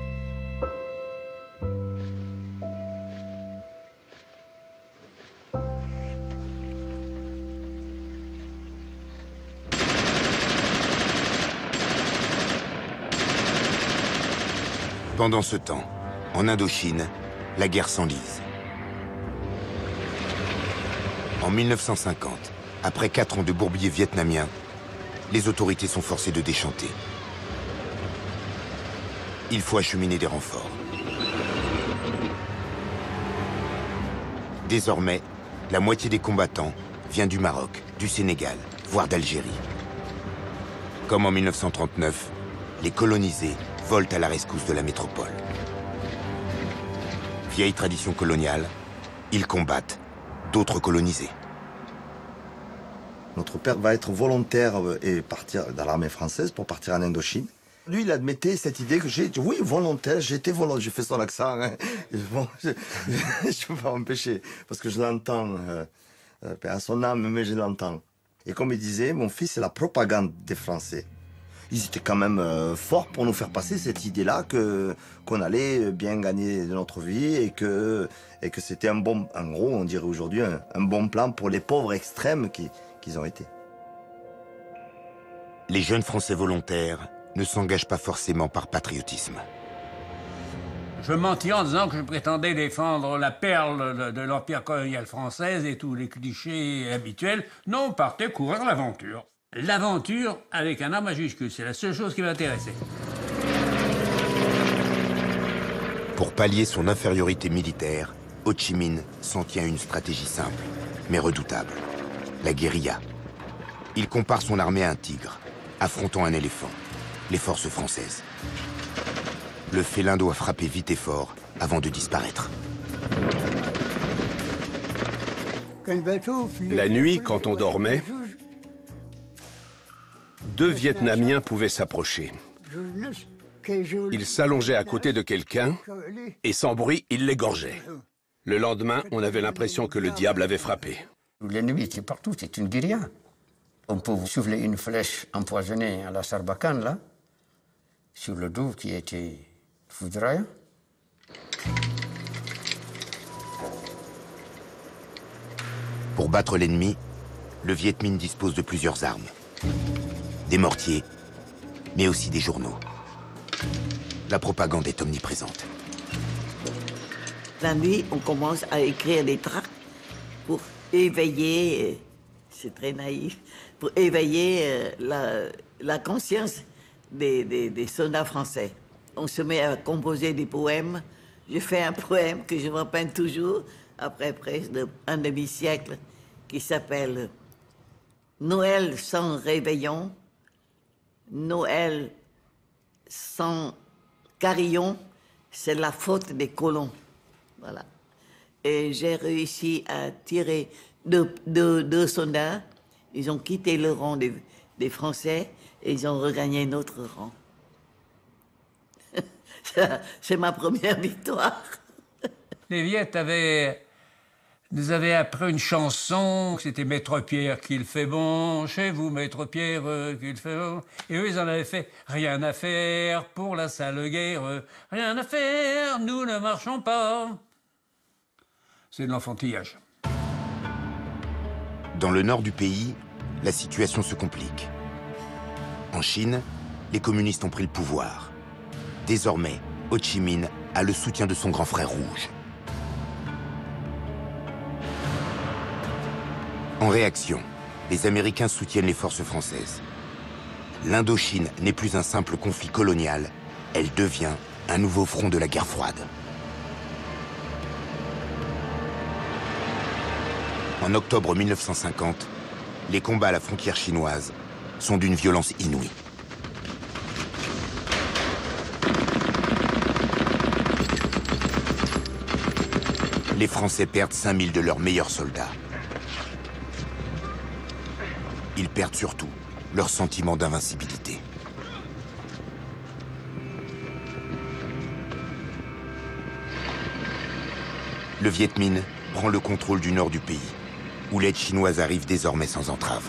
Pendant ce temps, en Indochine, la guerre s'enlise. En 1950, après 4 ans de bourbier vietnamien, les autorités sont forcées de déchanter. Il faut acheminer des renforts. Désormais, la moitié des combattants vient du Maroc, du Sénégal, voire d'Algérie. Comme en 1939, les colonisés volent à la rescousse de la métropole. Vieille tradition coloniale, ils combattent d'autres colonisés. Notre père va être volontaire et partir dans l'armée française pour partir en Indochine. Lui, il admettait cette idée que j'ai dit, oui, volontaire, j'étais volontaire, j'ai fait son accent, hein. Bon, je ne peux pas m'empêcher, parce que je l'entends, à son âme, mais je l'entends. Et comme il disait, mon fils, c'est la propagande des Français. Ils étaient quand même forts pour nous faire passer cette idée-là qu'on allait bien gagner de notre vie et que c'était un bon, en gros, on dirait aujourd'hui, un bon plan pour les pauvres extrêmes qu'ils ont été. Les jeunes Français volontaires ne s'engagent pas forcément par patriotisme. Je mentis en disant que je prétendais défendre la perle de l'empire colonial français et tous les clichés habituels. Non, partez courir l'aventure. L'aventure avec un A majuscule, c'est la seule chose qui m'intéressait. Pour pallier son infériorité militaire, Ho Chi Minh s'en tient à une stratégie simple, mais redoutable. La guérilla. Il compare son armée à un tigre, affrontant un éléphant, les forces françaises. Le félin doit frapper vite et fort avant de disparaître. La nuit, quand on dormait, 2 Vietnamiens pouvaient s'approcher. Ils s'allongeaient à côté de quelqu'un et sans bruit, ils l'égorgeaient. Le lendemain, on avait l'impression que le diable avait frappé. L'ennemi était partout, c'est une guérilla. On peut vous souffler une flèche empoisonnée à la Sarbacane, là, sur le dos qui était foudroyant. Pour battre l'ennemi, le Viet Minh dispose de plusieurs armes. Des mortiers, mais aussi des journaux. La propagande est omniprésente. La nuit, on commence à écrire des tracts pour éveiller, c'est très naïf, pour éveiller la conscience des soldats français. On se met à composer des poèmes. Je fais un poème que je repeins toujours, après presque un demi-siècle, qui s'appelle « Noël sans réveillon, Noël sans carillon, c'est la faute des colons. Voilà. Et j'ai réussi à tirer deux soldats. Ils ont quitté le rang des Français et ils ont regagné notre rang. C'est ma première victoire. Les Viettes nous avaient appris une chanson, c'était Maître Pierre qu'il fait bon, chez vous Maître Pierre qu'il fait bon. Et eux, ils en avaient fait rien à faire pour la sale guerre, rien à faire, nous ne marchons pas. C'est de l'enfantillage. Dans le nord du pays, la situation se complique. En Chine, les communistes ont pris le pouvoir. Désormais, Ho Chi Minh a le soutien de son grand frère rouge. En réaction, les Américains soutiennent les forces françaises. L'Indochine n'est plus un simple conflit colonial, elle devient un nouveau front de la guerre froide. En octobre 1950, les combats à la frontière chinoise sont d'une violence inouïe. Les Français perdent 5000 de leurs meilleurs soldats. Ils perdent surtout leur sentiment d'invincibilité. Le Viet Minh prend le contrôle du nord du pays, où l'aide chinoise arrive désormais sans entrave.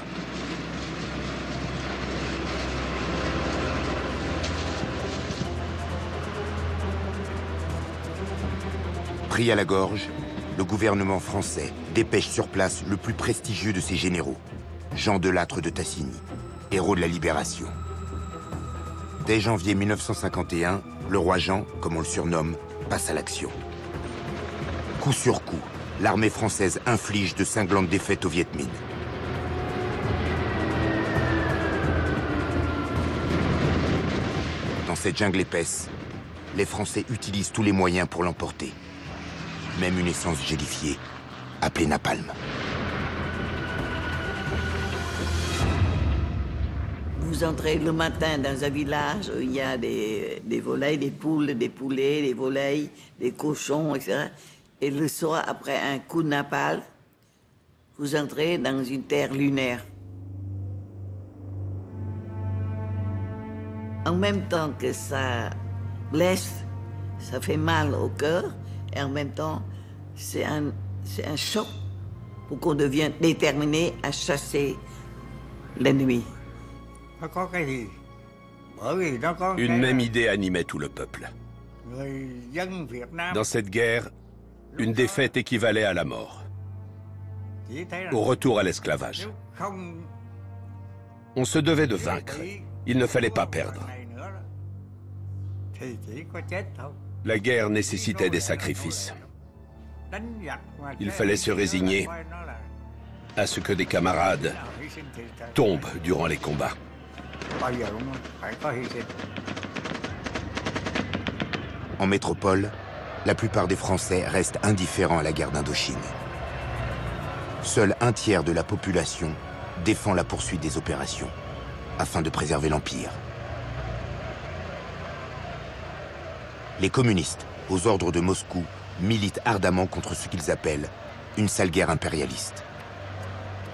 Pris à la gorge, le gouvernement français dépêche sur place le plus prestigieux de ses généraux, Jean Delattre de Tassigny, héros de la Libération. Dès janvier 1951, le roi Jean, comme on le surnomme, passe à l'action. Coup sur coup, l'armée française inflige de cinglantes défaites au Viet Minh. Dans cette jungle épaisse, les Français utilisent tous les moyens pour l'emporter. Même une essence gélifiée, appelée napalm. Vous entrez le matin dans un village où il y a des volailles, des poules, des poulets, des volailles, des cochons, etc. Et le soir, après un coup de napalm, vous entrez dans une terre lunaire. En même temps que ça blesse, ça fait mal au cœur, et en même temps, c'est un choc pour qu'on devienne déterminé à chasser l'ennemi. Une même idée animait tout le peuple. Dans cette guerre, une défaite équivalait à la mort, au retour à l'esclavage. On se devait de vaincre, il ne fallait pas perdre. La guerre nécessitait des sacrifices. Il fallait se résigner à ce que des camarades tombent durant les combats. En métropole, la plupart des Français restent indifférents à la guerre d'Indochine. Seul un tiers de la population défend la poursuite des opérations, afin de préserver l'Empire. Les communistes, aux ordres de Moscou, militent ardemment contre ce qu'ils appellent une sale guerre impérialiste.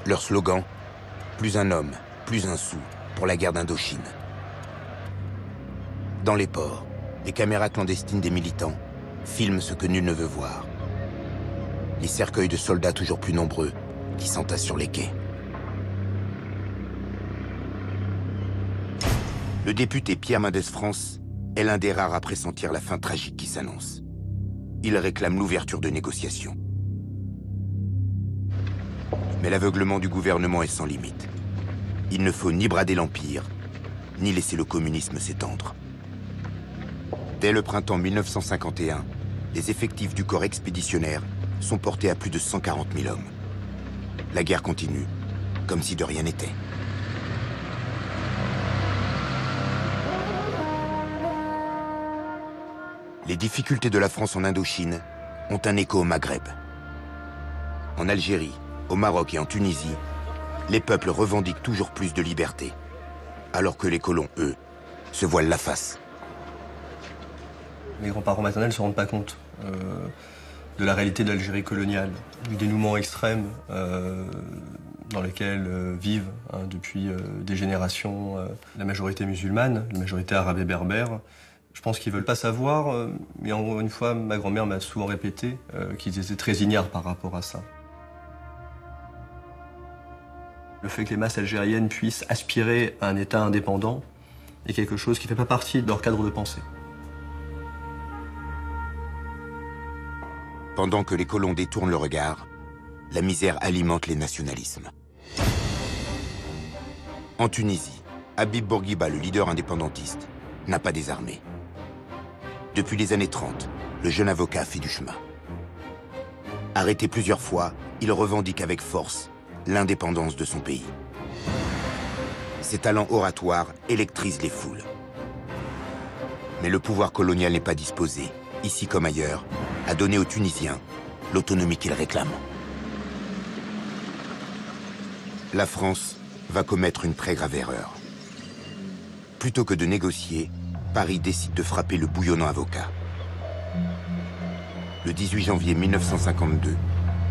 Leur slogan, plus un homme, plus un sou, pour la guerre d'Indochine. Dans les ports, les caméras clandestines des militants filment ce que nul ne veut voir. Les cercueils de soldats toujours plus nombreux qui s'entassent sur les quais. Le député Pierre Mendès France est l'un des rares à pressentir la fin tragique qui s'annonce. Il réclame l'ouverture de négociations. Mais l'aveuglement du gouvernement est sans limite. Il ne faut ni brader l'Empire, ni laisser le communisme s'étendre. Dès le printemps 1951, les effectifs du corps expéditionnaire sont portés à plus de 140 000 hommes. La guerre continue, comme si de rien n'était. Les difficultés de la France en Indochine ont un écho au Maghreb. En Algérie, au Maroc et en Tunisie, les peuples revendiquent toujours plus de liberté, alors que les colons, eux, se voilent la face. Mes grands-parents maternels ne se rendent pas compte. de la réalité de l'Algérie coloniale, du dénouement extrême dans lequel vivent depuis des générations la majorité musulmane, la majorité arabe et berbère. Je pense qu'ils ne veulent pas savoir, mais encore une fois, ma grand-mère m'a souvent répété qu'ils étaient très ignares par rapport à ça. Le fait que les masses algériennes puissent aspirer à un État indépendant est quelque chose qui ne fait pas partie de leur cadre de pensée. Pendant que les colons détournent le regard, la misère alimente les nationalismes. En Tunisie, Habib Bourguiba, le leader indépendantiste, n'a pas désarmé. Depuis les années 30, le jeune avocat fait du chemin. Arrêté plusieurs fois, il revendique avec force l'indépendance de son pays. Ses talents oratoires électrisent les foules. Mais le pouvoir colonial n'est pas disposé, ici comme ailleurs, à donner aux Tunisiens l'autonomie qu'ils réclament. La France va commettre une très grave erreur. Plutôt que de négocier, Paris décide de frapper le bouillonnant avocat. Le 18 janvier 1952,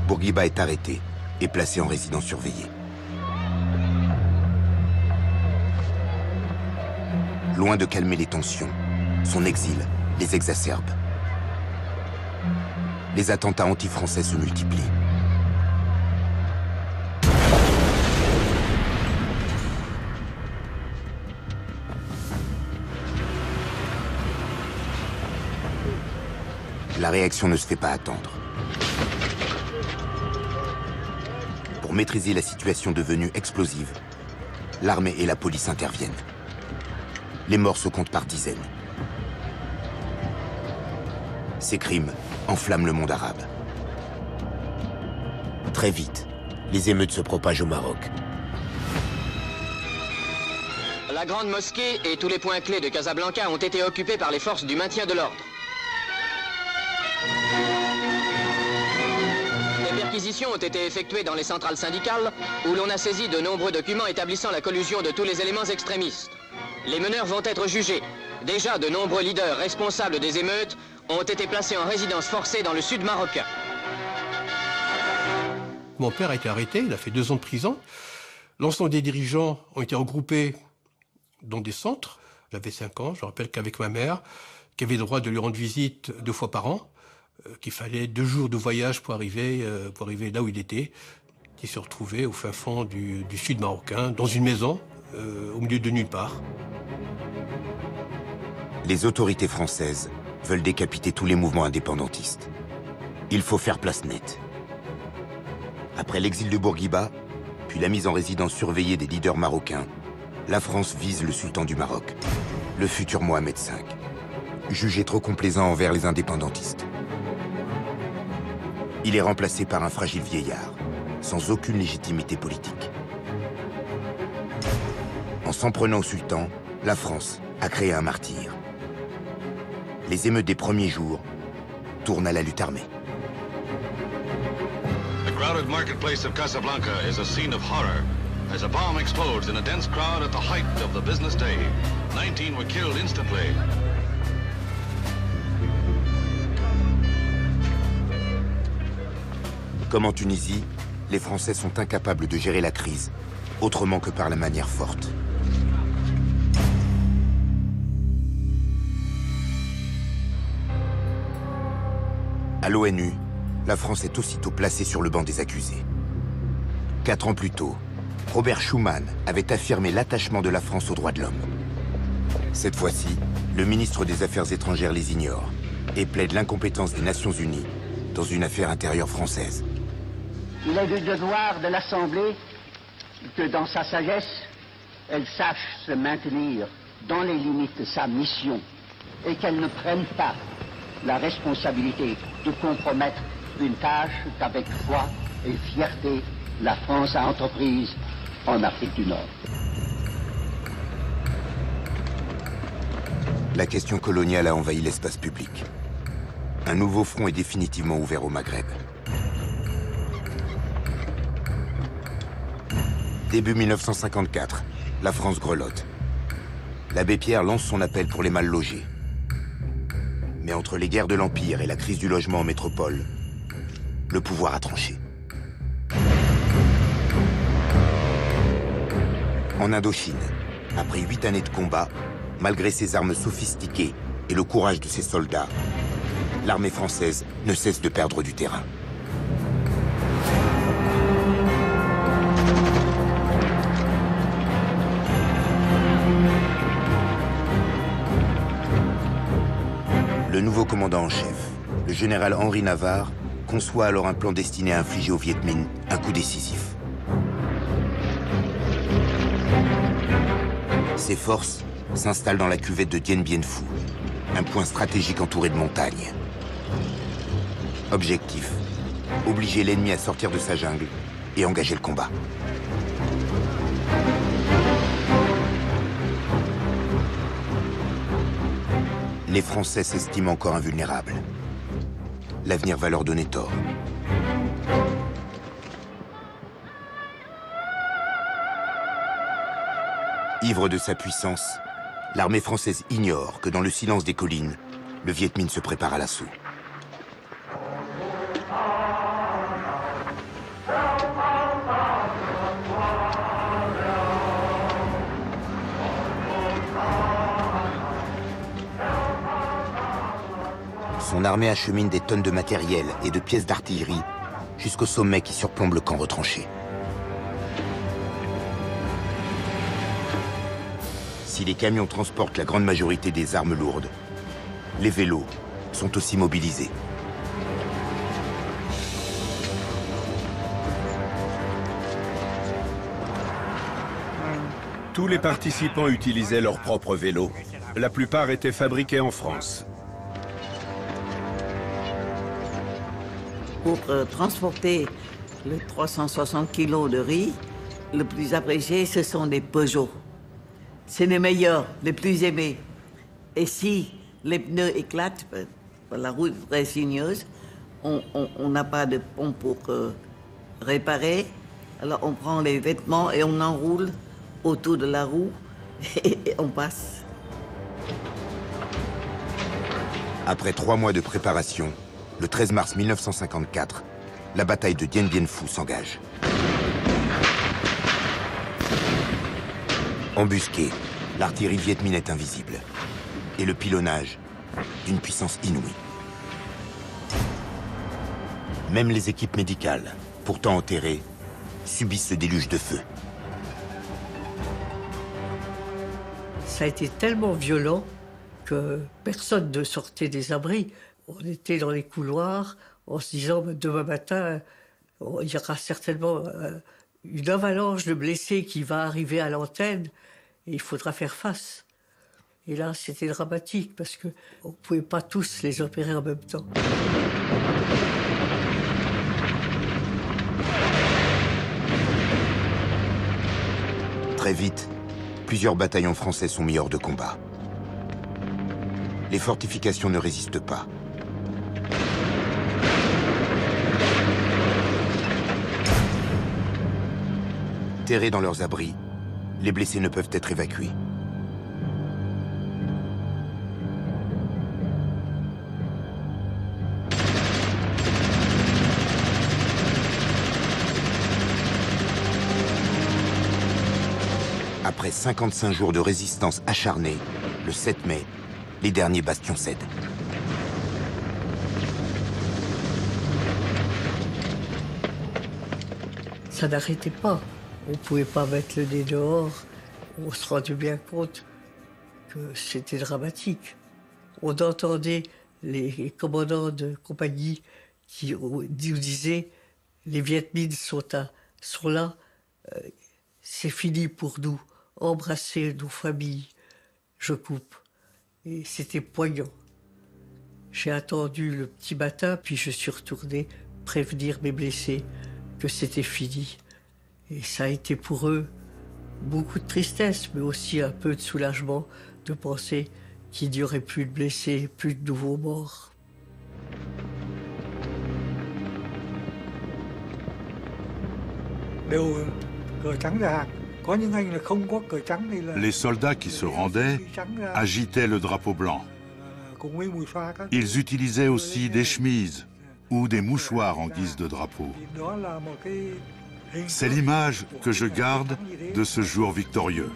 Bourguiba est arrêté et placé en résidence surveillée. Loin de calmer les tensions, son exil les exacerbe. Les attentats anti-français se multiplient. La réaction ne se fait pas attendre. Pour maîtriser la situation devenue explosive, l'armée et la police interviennent. Les morts se comptent par dizaines. Ces crimes enflamment le monde arabe. Très vite, les émeutes se propagent au Maroc. La grande mosquée et tous les points clés de Casablanca ont été occupés par les forces du maintien de l'ordre. Des perquisitions ont été effectuées dans les centrales syndicales où l'on a saisi de nombreux documents établissant la collusion de tous les éléments extrémistes. Les meneurs vont être jugés. Déjà, de nombreux leaders responsables des émeutes ont été placés en résidence forcée dans le sud marocain. Mon père a été arrêté, il a fait 2 ans de prison. L'ensemble des dirigeants ont été regroupés dans des centres. J'avais 5 ans, je me rappelle qu'avec ma mère, qui avait le droit de lui rendre visite 2 fois par an, qu'il fallait 2 jours de voyage pour arriver là où il était. Il se retrouvait au fin fond du sud marocain, dans une maison, au milieu de nulle part. Les autorités françaises veulent décapiter tous les mouvements indépendantistes. Il faut faire place nette. Après l'exil de Bourguiba, puis la mise en résidence surveillée des leaders marocains, la France vise le sultan du Maroc, le futur Mohamed V, jugé trop complaisant envers les indépendantistes. Il est remplacé par un fragile vieillard, sans aucune légitimité politique. En s'en prenant au sultan, la France a créé un martyr. Les émeutes des premiers jours tournent à la lutte armée. The crowded marketplace of Casablanca is a scene of horror as a bomb explodes in a dense crowd at the height of the business day. 19 were killed instantly. Comme en Tunisie, les Français sont incapables de gérer la crise autrement que par la manière forte. À l'ONU, la France est aussitôt placée sur le banc des accusés. 4 ans plus tôt, Robert Schuman avait affirmé l'attachement de la France aux droits de l'homme. Cette fois-ci, le ministre des Affaires étrangères les ignore et plaide l'incompétence des Nations Unies dans une affaire intérieure française. Il est du devoir de l'Assemblée que dans sa sagesse, elle sache se maintenir dans les limites de sa mission et qu'elle ne prenne pas la responsabilité de compromettre une tâche qu'avec foi et fierté la France a entreprise en Afrique du Nord. La question coloniale a envahi l'espace public. Un nouveau front est définitivement ouvert au Maghreb. Début 1954, la France grelotte. L'abbé Pierre lance son appel pour les mal logés. Mais entre les guerres de l'Empire et la crise du logement en métropole, le le pouvoir a tranché. En Indochine, après 8 années de combat, malgré ses armes sophistiquées et le courage de ses soldats, l'armée française ne cesse de perdre du terrain. Le nouveau commandant en chef, le général Henri Navarre, conçoit alors un plan destiné à infliger aux Viet Minh un coup décisif. Ses forces s'installent dans la cuvette de Dien Bien Phu, un point stratégique entouré de montagnes. Objectif, obliger l'ennemi à sortir de sa jungle et engager le combat. Les Français s'estiment encore invulnérables. L'avenir va leur donner tort. Ivre de sa puissance, l'armée française ignore que dans le silence des collines, le Viet Minh se prépare à l'assaut. Son armée achemine des tonnes de matériel et de pièces d'artillerie jusqu'au sommet qui surplombe le camp retranché. Si les camions transportent la grande majorité des armes lourdes, les vélos sont aussi mobilisés. Tous les participants utilisaient leurs propres vélos. La plupart étaient fabriqués en France. Pour transporter les 360 kilos de riz, le plus apprécié, ce sont des Peugeot. C'est les meilleurs, les plus aimés. Et si les pneus éclatent, la route est très sinueuse, on n'a pas de pont pour réparer, alors on prend les vêtements et on enroule autour de la roue et on passe. Après 3 mois de préparation, le 13 mars 1954, la bataille de Dien Bien Phu s'engage. Embusquée, l'artillerie Viet Minh est invisible. Et le pilonnage, d'une puissance inouïe. Même les équipes médicales, pourtant enterrées, subissent ce déluge de feu. Ça a été tellement violent que personne ne sortait des abris. On était dans les couloirs en se disant demain matin, il y aura certainement une avalanche de blessés qui va arriver à l'antenne et il faudra faire face. Et là, c'était dramatique parce qu'on ne pouvait pas tous les opérer en même temps. Très vite, plusieurs bataillons français sont mis hors de combat. Les fortifications ne résistent pas. Terrés dans leurs abris, les blessés ne peuvent être évacués. Après 55 jours de résistance acharnée, le 7 mai, les derniers bastions cèdent. Ça n'arrêtait pas. On ne pouvait pas mettre le nez dehors. On se rendait bien compte que c'était dramatique. On entendait les commandants de compagnie qui nous disaient « Les Viet Minh sont là, c'est fini pour nous, embrassez nos familles, je coupe ». Et c'était poignant. J'ai attendu le petit matin, puis je suis retourné prévenir mes blessés que c'était fini. Et ça a été pour eux beaucoup de tristesse, mais aussi un peu de soulagement de penser qu'il n'y aurait plus de blessés, plus de nouveaux morts. Les soldats qui se rendaient agitaient le drapeau blanc. Ils utilisaient aussi des chemises, ou des mouchoirs en guise de drapeau. C'est l'image que je garde de ce jour victorieux.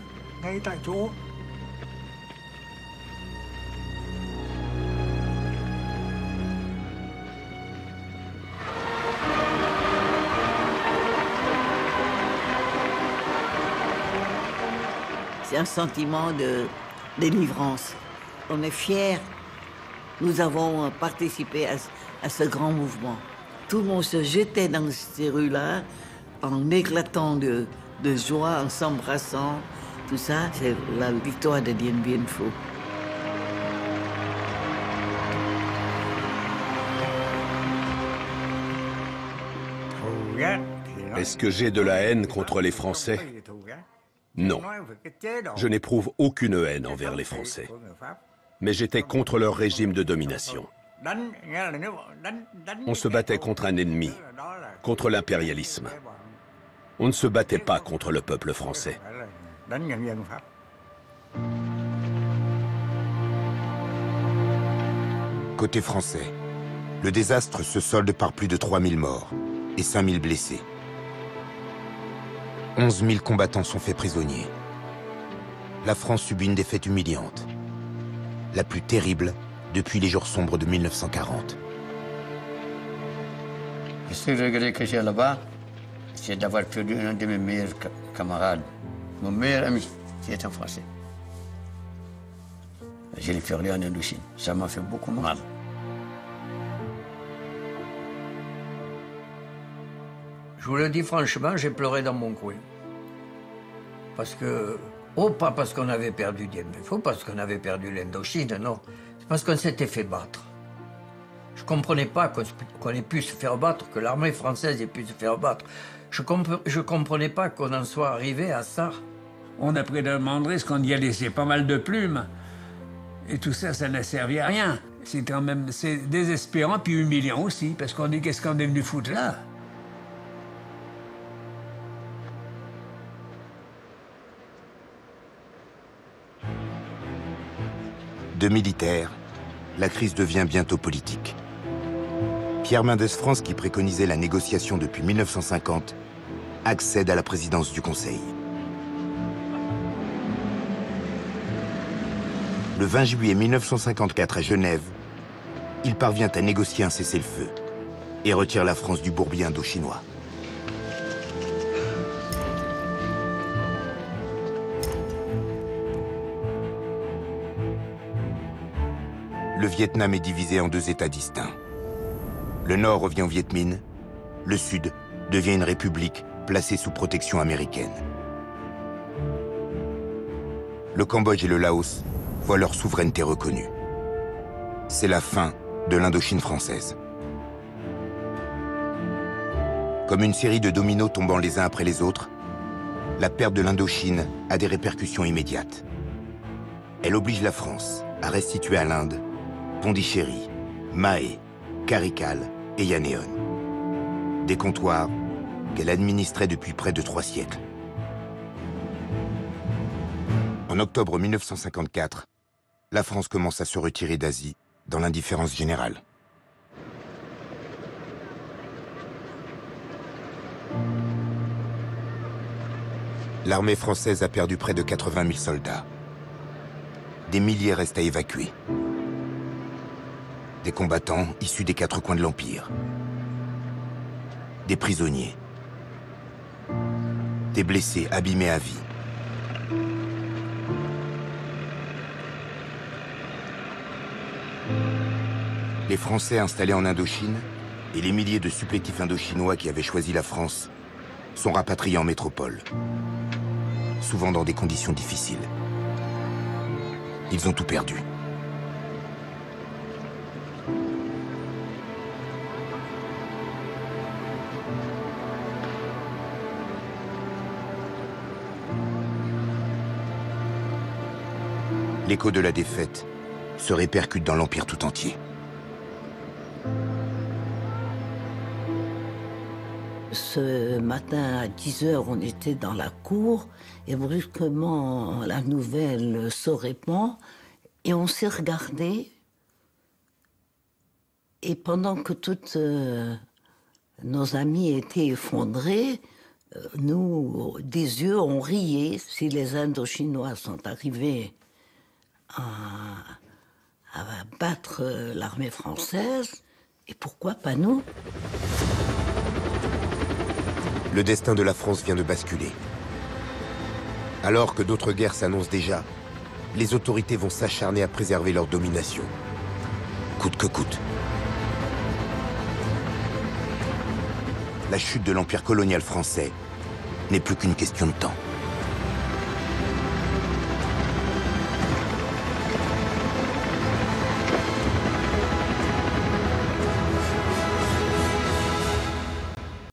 C'est un sentiment de délivrance. On est fiers. Nous avons participé à ce grand mouvement. Tout le monde se jetait dans ces rues-là en éclatant de joie, en s'embrassant. Tout ça, c'est la victoire de Dien Bien Phu. Est-ce que j'ai de la haine contre les Français? Non. Je n'éprouve aucune haine envers les Français. Mais j'étais contre leur régime de domination. On se battait contre un ennemi, contre l'impérialisme. On ne se battait pas contre le peuple français. Côté français, le désastre se solde par plus de 3000 morts et 5000 blessés. 11 000 combattants sont faits prisonniers. La France subit une défaite humiliante, la plus terrible depuis les jours sombres de 1940. Le seul regret que j'ai là-bas, c'est d'avoir perdu un de mes meilleurs camarades, mon meilleur ami, qui est un Français. Je l'ai perdu en Indochine. Ça m'a fait beaucoup mal. Je vous le dis franchement, j'ai pleuré dans mon coin. Parce que, pas parce qu'on avait perdu Dien Bien Phu, parce qu'on avait perdu l'Indochine, non. C'est parce qu'on s'était fait battre. Je ne comprenais pas qu'on ait pu se faire battre, que l'armée française ait pu se faire battre. Je ne comprenais pas qu'on en soit arrivé à ça. On a pris de Mandris qu'on y a laissé pas mal de plumes. Et tout ça, ça n'a servi à rien. C'est quand même désespérant puis humiliant aussi, parce qu'on dit qu'est-ce qu'on est venu foutre là? De militaire, la crise devient bientôt politique. Pierre Mendès France, qui préconisait la négociation depuis 1950, accède à la présidence du Conseil. Le 20 juillet 1954 à Genève, il parvient à négocier un cessez-le-feu et retire la France du bourbier indo-chinois. Le Vietnam est divisé en deux États distincts. Le Nord revient au Viet Minh, le Sud devient une république placée sous protection américaine. Le Cambodge et le Laos voient leur souveraineté reconnue. C'est la fin de l'Indochine française. Comme une série de dominos tombant les uns après les autres, la perte de l'Indochine a des répercussions immédiates. Elle oblige la France à restituer à l'Inde Pondichéry, Mahé, Karikal et Yanéon. Des comptoirs qu'elle administrait depuis près de 3 siècles. En octobre 1954, la France commence à se retirer d'Asie dans l'indifférence générale. L'armée française a perdu près de 80 000 soldats. Des milliers restent à évacuer. Des combattants issus des 4 coins de l'Empire. Des prisonniers. Des blessés abîmés à vie. Les Français installés en Indochine et les milliers de supplétifs indochinois qui avaient choisi la France sont rapatriés en métropole, souvent dans des conditions difficiles. Ils ont tout perdu. L'écho de la défaite se répercute dans l'Empire tout entier. Ce matin à 10 h, on était dans la cour et brusquement la nouvelle se répand et on s'est regardé Et pendant que toutes nos amies étaient effondrées, nous, des yeux, on riait. Si les Indochinois sont arrivés à battre l'armée française, et pourquoi pas nous? Le destin de la France vient de basculer. Alors que d'autres guerres s'annoncent déjà, les autorités vont s'acharner à préserver leur domination, coûte que coûte. La chute de l'empire colonial français n'est plus qu'une question de temps.